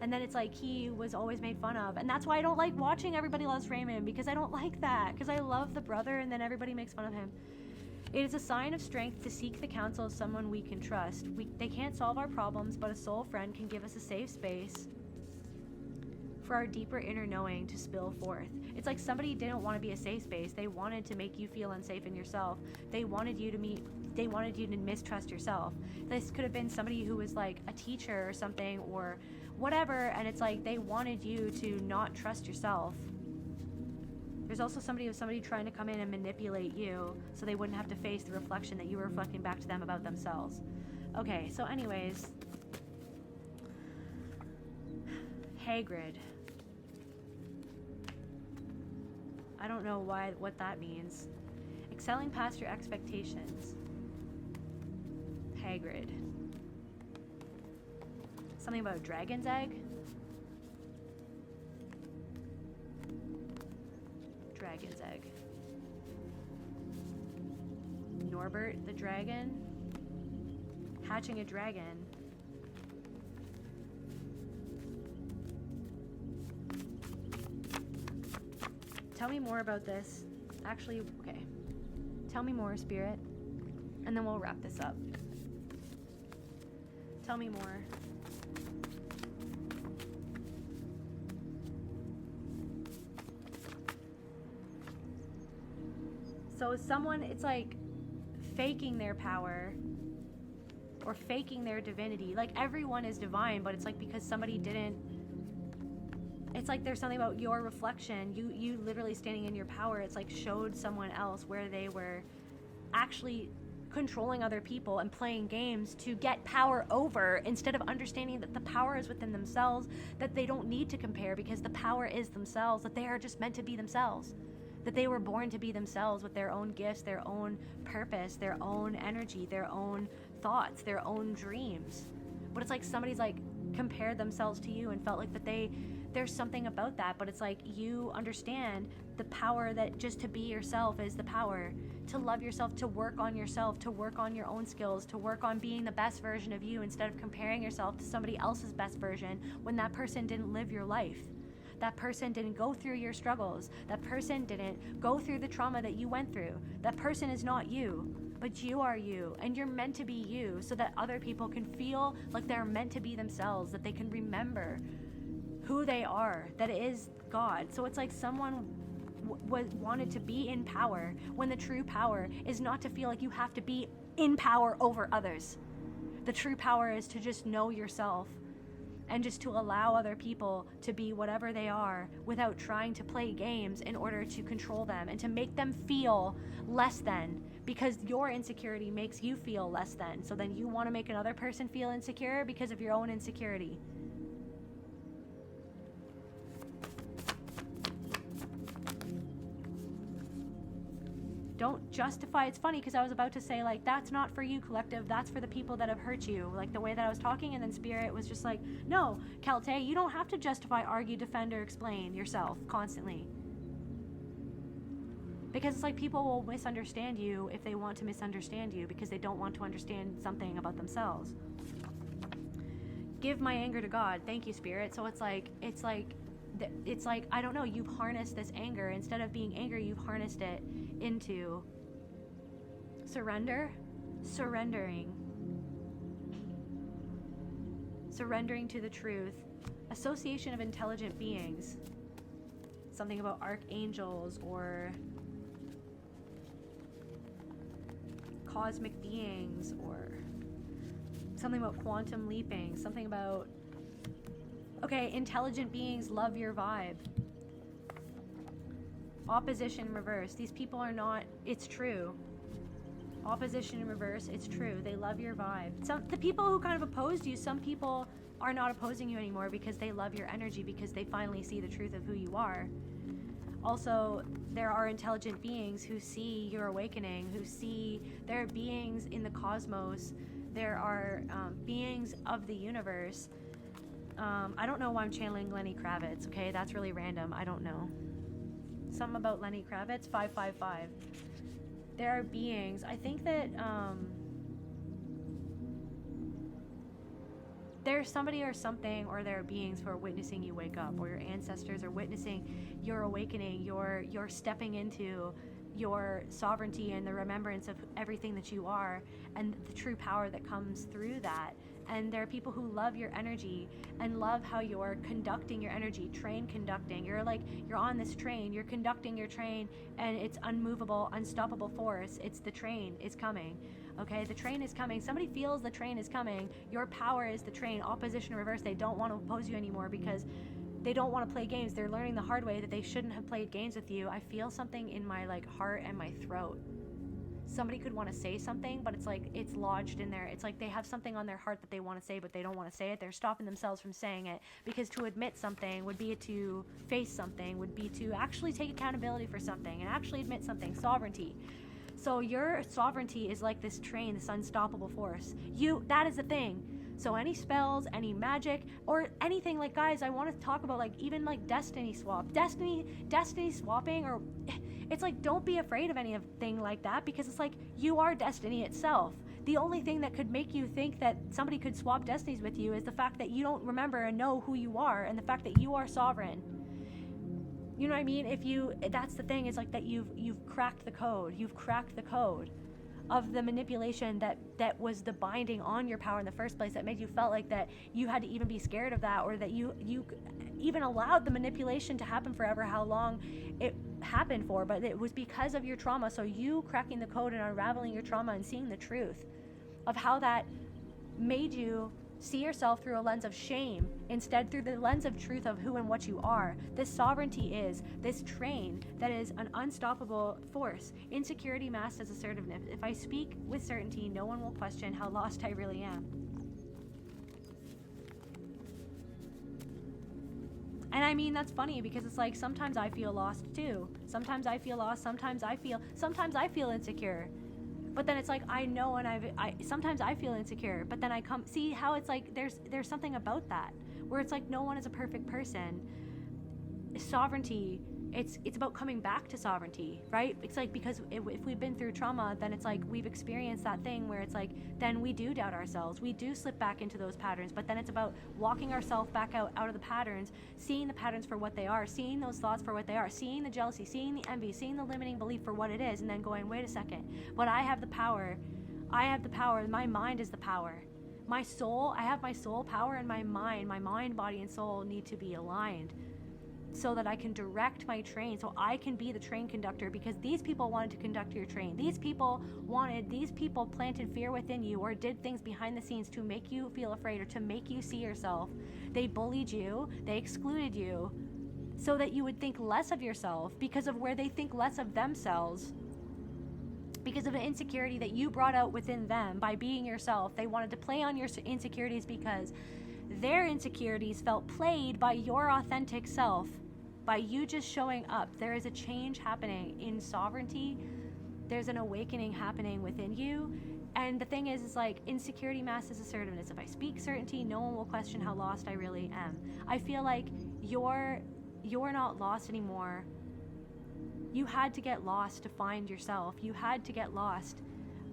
And then it's like, he was always made fun of. And that's why I don't like watching Everybody Loves Raymond, because I don't like that. Because I love the brother, and then everybody makes fun of him. It is a sign of strength to seek the counsel of someone we can trust. They can't solve our problems, but a soul friend can give us a safe space for our deeper inner knowing to spill forth. It's like somebody didn't want to be a safe space. They wanted to make you feel unsafe in yourself. They wanted you to mistrust yourself. This could have been somebody who was like a teacher or something, or whatever, and it's like they wanted you to not trust yourself. There's also somebody trying to come in and manipulate you so they wouldn't have to face the reflection that you were reflecting back to them about themselves. Okay, so anyways, Hagrid. I don't know what that means. Excelling past your expectations. Hagrid. Something about a dragon's egg? Dragon's egg. Norbert the dragon? Hatching a dragon. Tell me more about this. Actually, okay. Tell me more, Spirit. And then we'll wrap this up. Tell me more. So someone, it's like faking their power or faking their divinity. Like everyone is divine, but it's like because somebody didn't, it's like there's something about your reflection, you literally standing in your power, it's like showed someone else where they were actually controlling other people and playing games to get power over, instead of understanding that the power is within themselves, that they don't need to compare because the power is themselves, that they are just meant to be themselves, that they were born to be themselves with their own gifts, their own purpose, their own energy, their own thoughts, their own dreams. But it's like somebody's like compared themselves to you and felt like that there's something about that, but it's like you understand the power that just to be yourself is the power, to love yourself, to work on yourself, to work on your own skills, to work on being the best version of you instead of comparing yourself to somebody else's best version when that person didn't live your life. That person didn't go through your struggles. That person didn't go through the trauma that you went through. That person is not you, but you are you, and you're meant to be you so that other people can feel like they're meant to be themselves, that they can remember who they are, that it is God. So it's like someone wanted to be in power when the true power is not to feel like you have to be in power over others. The true power is to just know yourself and just to allow other people to be whatever they are without trying to play games in order to control them and to make them feel less than, because your insecurity makes you feel less than. So then you want to make another person feel insecure because of your own insecurity. Don't justify. It's funny because I was about to say, like, that's not for you, collective. That's for the people that have hurt you. Like the way that I was talking, and then Spirit was just like, no, Celtae, you don't have to justify, argue, defend, or explain yourself constantly. Because it's like people will misunderstand you if they want to misunderstand you because they don't want to understand something about themselves. Give my anger to God. Thank you, Spirit. So it's like, I don't know, you've harnessed this anger. Instead of being angry, you've harnessed it into surrendering to the truth, association of intelligent beings, something about archangels or cosmic beings, or something about quantum leaping, something about, okay, intelligent beings love your vibe. Opposition in reverse. These people are not, it's true. Opposition in reverse, it's true. They love your vibe. The people who kind of opposed you, some people are not opposing you anymore because they love your energy, because they finally see the truth of who you are. Also, there are intelligent beings who see your awakening, there are beings in the cosmos, there are beings of the universe. I don't know why I'm channeling Lenny Kravitz, okay? That's really random. I don't know. Something about Lenny Kravitz, 555. There are beings. I think that there's somebody or something, or there are beings who are witnessing you wake up, or your ancestors are witnessing your awakening, your stepping into your sovereignty and the remembrance of everything that you are and the true power that comes through that. And there are people who love your energy and love how you're conducting your energy, train conducting. You're on this train, you're conducting your train, and it's unmovable, unstoppable force. It's the train is coming. Okay, the train is coming. Somebody feels the train is coming. Your power is the train. Opposition reverse. They don't want to oppose you anymore because They don't want to play games. They're learning the hard way that they shouldn't have played games with you. I feel something in my like heart and my throat. Somebody could want to say something, but it's like it's lodged in there. It's like they have something on their heart that they want to say, but they don't want to say it. They're stopping themselves from saying it, because to admit something would be to face something, would be to actually take accountability for something and actually admit something. Sovereignty. So your sovereignty is like this train, this unstoppable force. That is the thing. So any spells, any magic, or anything, like, guys, I want to talk about, like, even like destiny swap. Destiny swapping, or it's like, don't be afraid of anything like that, because it's like you are destiny itself. The only thing that could make you think that somebody could swap destinies with you is the fact that you don't remember and know who you are, and the fact that you are sovereign. You know what I mean? That's the thing, is like that you've cracked the code. You've cracked the code of the manipulation that was the binding on your power in the first place, that made you felt like that you had to even be scared of that, or that you even allowed the manipulation to happen forever, how long it happened for. But it was because of your trauma. So you cracking the code and unraveling your trauma and seeing the truth of how that made you see yourself through a lens of shame, instead through the lens of truth of who and what you are. This sovereignty is this train that is an unstoppable force. Insecurity masked as assertiveness. If I speak with certainty, no one will question how lost I really am. And I mean, that's funny, because it's like sometimes I feel lost too. Sometimes I feel lost. Sometimes I feel insecure. But then it's like, I know, and sometimes I feel insecure, but then I see how it's like there's something about that where it's like no one is a perfect person. Sovereignty, it's about coming back to sovereignty, right? It's like, because if we've been through trauma, then it's like we've experienced that thing where it's like then we do doubt ourselves, we do slip back into those patterns. But then it's about walking ourselves back out of the patterns, seeing the patterns for what they are, seeing those thoughts for what they are, seeing the jealousy, seeing the envy, seeing the limiting belief for what it is, and then going, wait a second, but I have the power. My mind is the power. My soul, I have my soul power, and my mind, body, and soul need to be aligned, so that I can direct my train, so I can be the train conductor, because these people wanted to conduct your train. These people planted fear within you, or did things behind the scenes to make you feel afraid, or to make you see yourself. They bullied you, they excluded you, so that you would think less of yourself, because of where they think less of themselves. Because of an insecurity that you brought out within them by being yourself. They wanted to play on your insecurities, because their insecurities felt played by your authentic self, by you just showing up. There is a change happening in sovereignty. There's an awakening happening within you. And the thing is like, insecurity masks as assertiveness. If I speak certainty, no one will question how lost I really am. I feel like you're not lost anymore. You had to get lost to find yourself. You had to get lost.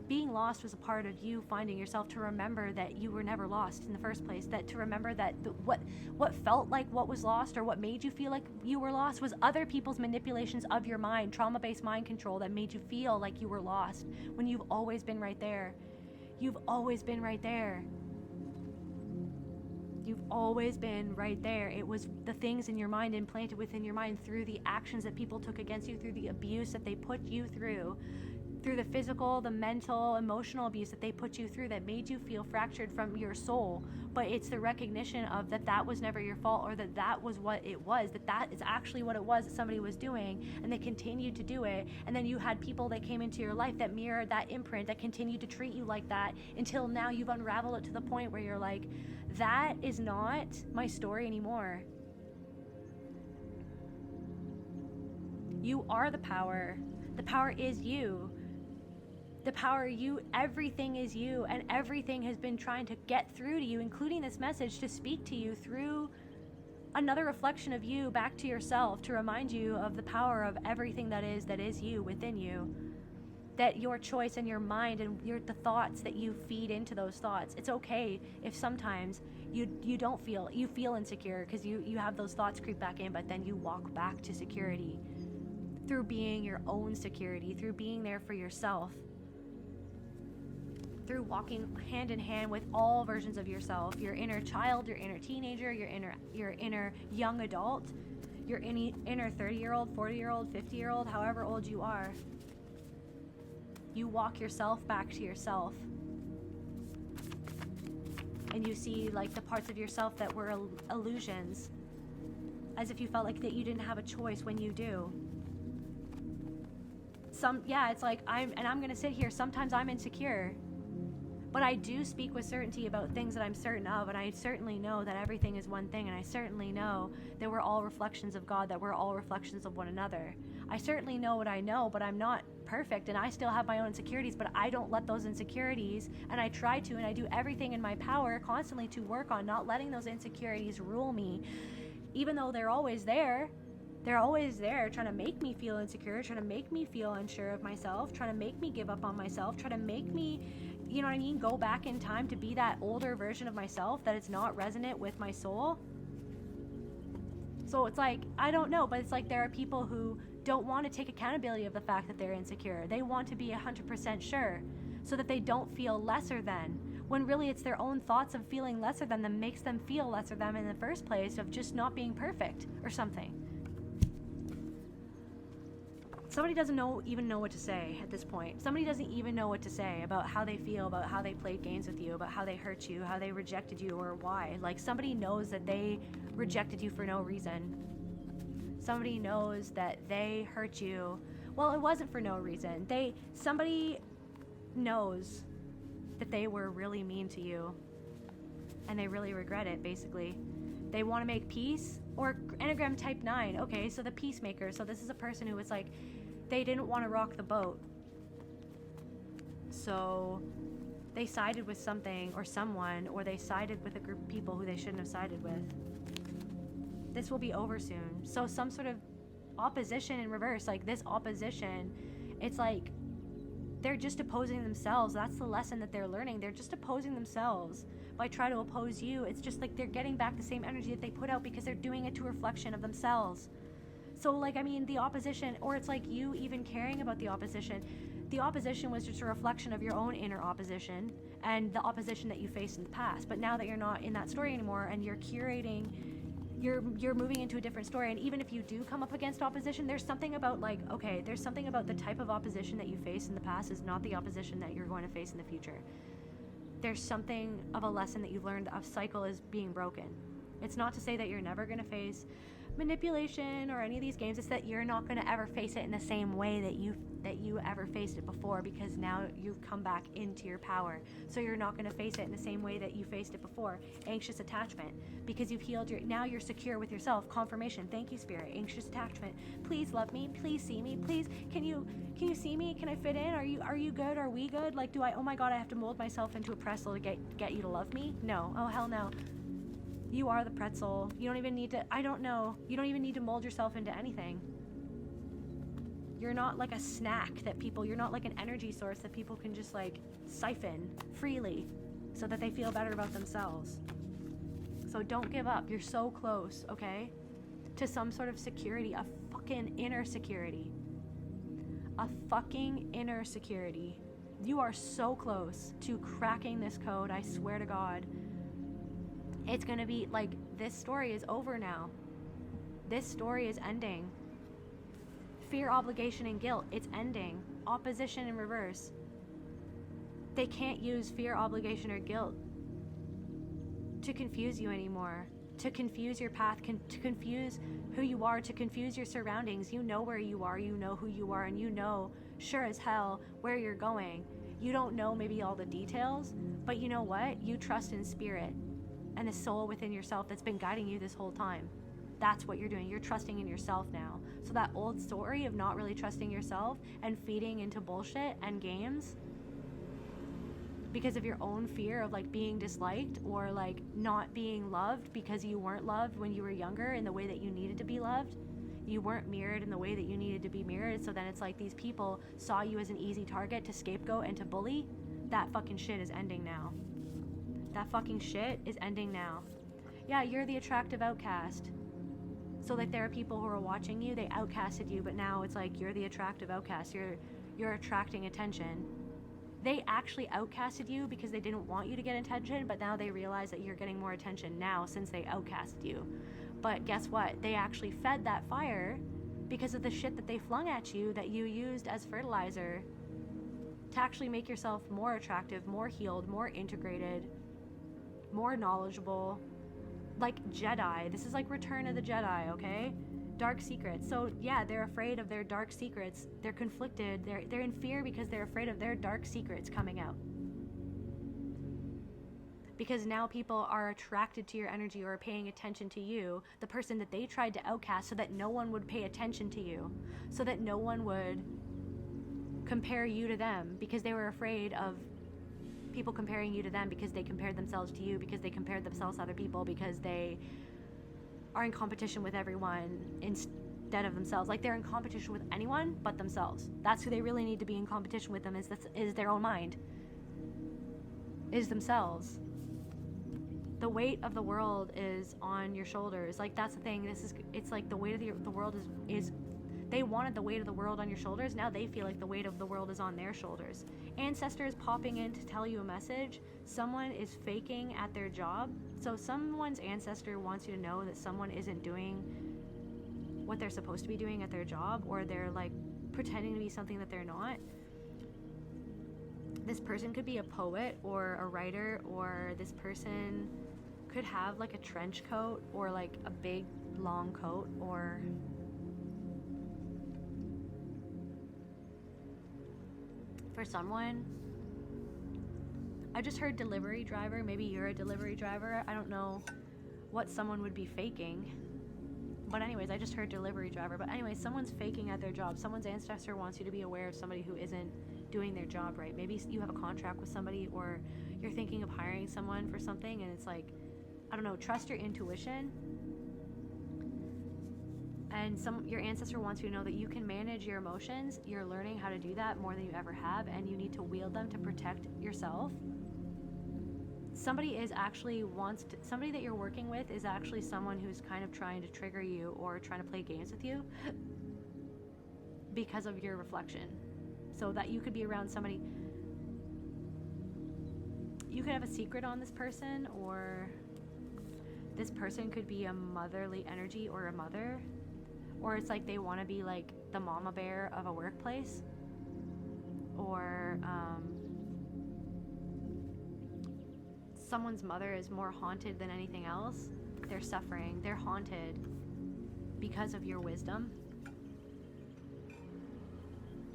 Being lost was a part of you finding yourself, to remember that you were never lost in the first place. That to remember that what felt like what was lost, or what made you feel like you were lost, was other people's manipulations of your mind, trauma-based mind control, that made you feel like you were lost, when you've always been right there. You've always been right there. You've always been right there. It was the things in your mind, implanted within your mind, through the actions that people took against you, through the abuse that they put you through the physical, the mental, emotional abuse that they put you through, that made you feel fractured from your soul. But it's the recognition of that was never your fault, or that was what it was, that is actually what it was that somebody was doing, and they continued to do it. And then you had people that came into your life that mirrored that imprint, that continued to treat you like that, until now you've unraveled it to the point where you're like, that is not my story anymore. You are the power. The power is you. The power, everything is you, and everything has been trying to get through to you, including this message, to speak to you through another reflection of you back to yourself, to remind you of the power of everything that is you, within you. That your choice and your mind and the thoughts that you feed into those thoughts, it's okay if sometimes you feel insecure, because you have those thoughts creep back in, but then you walk back to security through being your own security, through being there for yourself, through walking hand in hand with all versions of yourself, your inner child, your inner teenager, your inner young adult, your inner 30-year-old, 40-year-old, 50-year-old, however old you are. You walk yourself back to yourself, and you see like the parts of yourself that were illusions, as if you felt like that you didn't have a choice when you do. It's like I'm going to sit here. Sometimes I'm insecure, but I do speak with certainty about things that I'm certain of, and I certainly know that everything is one thing, and I certainly know that we're all reflections of God, that we're all reflections of one another. I certainly know what I know, but I'm not perfect, and I still have my own insecurities, but I don't let those insecurities, and I try to, and I do everything in my power constantly to work on not letting those insecurities rule me, even though they're always there. They're always there, trying to make me feel insecure, trying to make me feel unsure of myself, trying to make me give up on myself, trying to make me, you know what I mean, go back in time to be that older version of myself that is not resonant with my soul. So it's like, I don't know, but it's like there are people who don't want to take accountability of the fact that they're insecure. They want to be 100% sure so that they don't feel lesser than, when really it's their own thoughts of feeling lesser than that makes them feel lesser than in the first place, of just not being perfect or something. Somebody doesn't even know what to say at this point. Somebody doesn't even know what to say about how they feel, about how they played games with you, about how they hurt you, how they rejected you, or why. Like, somebody knows that they rejected you for no reason. Somebody knows that they hurt you. Well, it wasn't for no reason. Somebody knows that they were really mean to you, and they really regret it, basically. They want to make peace, or Enneagram type 9. Okay, so the peacemaker. So this is a person who was like, they didn't want to rock the boat. So they sided with something or someone, or they sided with a group of people who they shouldn't have sided with. This will be over soon. So some sort of opposition in reverse, like this opposition, it's like they're just opposing themselves. That's the lesson that they're learning. They're just opposing themselves. By trying to oppose you, it's just like they're getting back the same energy that they put out because they're doing it to a reflection of themselves. So, like, I mean, the opposition, or it's like you even caring about the opposition was just a reflection of your own inner opposition and the opposition that you faced in the past. But now that you're not in that story anymore and you're curating, you're moving into a different story. And even if you do come up against opposition, there's something about there's something about the type of opposition that you faced in the past is not the opposition that you're going to face in the future. There's something of a lesson that you've learned. A cycle is being broken. It's not to say that you're never going to face manipulation or any of these games. It's that you're not going to ever face it in the same way that you ever faced it before, because now you've come back into your power. So you're not going to face it in the same way that you faced it before. Anxious attachment, because you've healed now you're secure with yourself. Confirmation. Thank you, Spirit. Anxious attachment. Please love me. Please see me. Please, can you see me? Can I fit in? Are you good? Are we good? Like, oh my God, I have to mold myself into a pretzel to get you to love me? No. Oh, hell no. You are the pretzel. You don't even need to, you don't even need to mold yourself into anything. You're not like a snack you're not like an energy source that people can just like siphon freely so that they feel better about themselves. So don't give up. You're so close, okay? To some sort of security, a fucking inner security. A fucking inner security. You are so close to cracking this code, I swear to God. It's going to be like, this story is over now. This story is ending. Fear, obligation, and guilt, it's ending. Opposition in reverse. They can't use fear, obligation, or guilt to confuse you anymore. To confuse your path, to confuse who you are, to confuse your surroundings. You know where you are, you know who you are, and you know, sure as hell, where you're going. You don't know maybe all the details, but you know what? You trust in spirit and the soul within yourself that's been guiding you this whole time. That's what you're doing. You're trusting in yourself now. So that old story of not really trusting yourself and feeding into bullshit and games because of your own fear of like being disliked or like not being loved because you weren't loved when you were younger in the way that you needed to be loved. You weren't mirrored in the way that you needed to be mirrored. So then it's like these people saw you as an easy target to scapegoat and to bully. That fucking shit is ending now. That fucking shit is ending now. Yeah, you're the attractive outcast. So like there are people who are watching you, they outcasted you, but now it's like you're the attractive outcast. You're attracting attention. They actually outcasted you because they didn't want you to get attention, but now they realize that you're getting more attention now since they outcasted you. But guess what? They actually fed that fire because of the shit that they flung at you that you used as fertilizer to actually make yourself more attractive, more healed, more integrated, more knowledgeable, like Jedi. This is like Return of the Jedi, okay? Dark secrets. So yeah, they're afraid of their dark secrets. They're conflicted. They're in fear because they're afraid of their dark secrets coming out. Because now people are attracted to your energy or are paying attention to you, the person that they tried to outcast, so that no one would pay attention to you, so that no one would compare you to them, because they were afraid of people comparing you to them, because they compared themselves to you, because they compared themselves to other people, because they are in competition with everyone instead of themselves. Like, they're in competition with anyone but themselves. That's who they really need to be in competition with them, is their own mind, is themselves. The weight of the world is on your shoulders. Like, that's the thing. It's like the weight of the world is they wanted the weight of the world on your shoulders. Now they feel like the weight of the world is on their shoulders. Ancestor is popping in to tell you a message. Someone is faking at their job. So someone's ancestor wants you to know that someone isn't doing what they're supposed to be doing at their job, or they're like pretending to be something that they're not. This person could be a poet or a writer, or this person could have like a trench coat or like a big long coat, or for someone, I just heard delivery driver. Maybe you're a delivery driver. I don't know what someone would be faking, but anyways, I just heard delivery driver. But anyways, someone's faking at their job. Someone's ancestor wants you to be aware of somebody who isn't doing their job right. Maybe you have a contract with somebody, or you're thinking of hiring someone for something, and it's like, I don't know, trust your intuition. And your ancestor wants you to know that you can manage your emotions. You're learning how to do that more than you ever have, and you need to wield them to protect yourself. Somebody that you're working with is actually someone who's kind of trying to trigger you or trying to play games with you because of your reflection. So that you could be around somebody, you could have a secret on this person, or this person could be a motherly energy, or a mother, or it's like they want to be like the mama bear of a workplace, or someone's mother is more haunted than anything else. They're suffering, they're haunted because of your wisdom.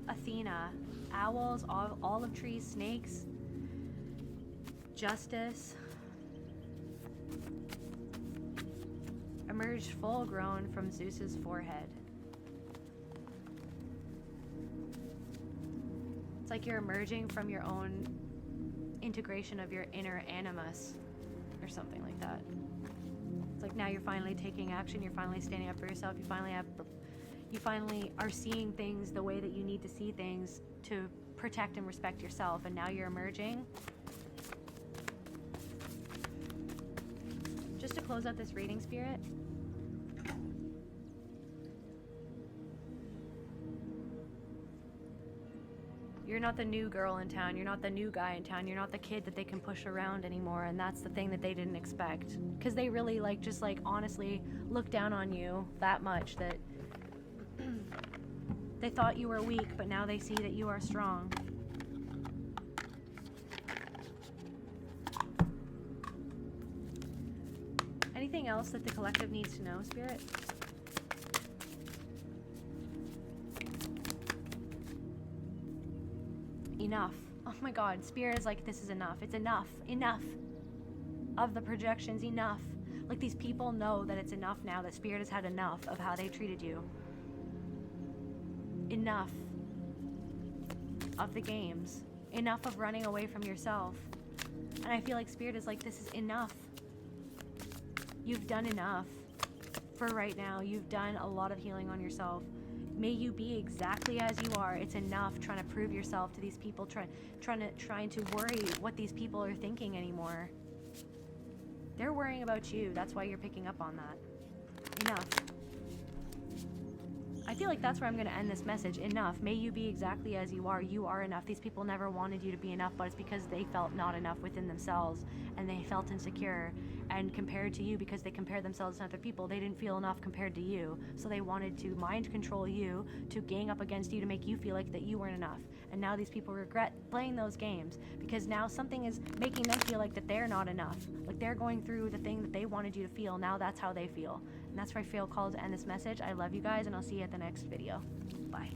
Athena, owls, olive trees, snakes, justice, emerged full grown from Zeus's forehead. It's like you're emerging from your own integration of your inner animus, or something like that. It's like now you're finally taking action, you're finally standing up for yourself, you finally are seeing things the way that you need to see things to protect and respect yourself, and now you're emerging. Just to close out this reading, Spirit, you're not the new girl in town, you're not the new guy in town, you're not the kid that they can push around anymore, and that's the thing that they didn't expect. Because they really just honestly look down on you that much that they thought you were weak, but now they see that you are strong. Anything else that the collective needs to know, Spirit? Enough. Oh my God, Spirit is like, this is enough. It's enough. Enough of the projections. Enough. Like, these people know that it's enough now, that Spirit has had enough of how they treated you. Enough of the games. Enough of running away from yourself. And I feel like Spirit is like, this is enough. You've done enough for right now. You've done a lot of healing on yourself. May you be exactly as you are. It's enough trying to prove yourself to these people, trying to worry what these people are thinking anymore. They're worrying about you. That's why you're picking up on that. Enough. I feel like that's where I'm going to end this message. Enough. May you be exactly as you are. You are enough. These people never wanted you to be enough, but it's because they felt not enough within themselves, and they felt insecure. And compared to you, because they compared themselves to other people, they didn't feel enough compared to you. So they wanted to mind control you, to gang up against you, to make you feel like that you weren't enough. And now these people regret playing those games because now something is making them feel like that they're not enough. Like they're going through the thing that they wanted you to feel. Now that's how they feel. And that's where I feel called to end this message. I love you guys, and I'll see you at the next video. Bye.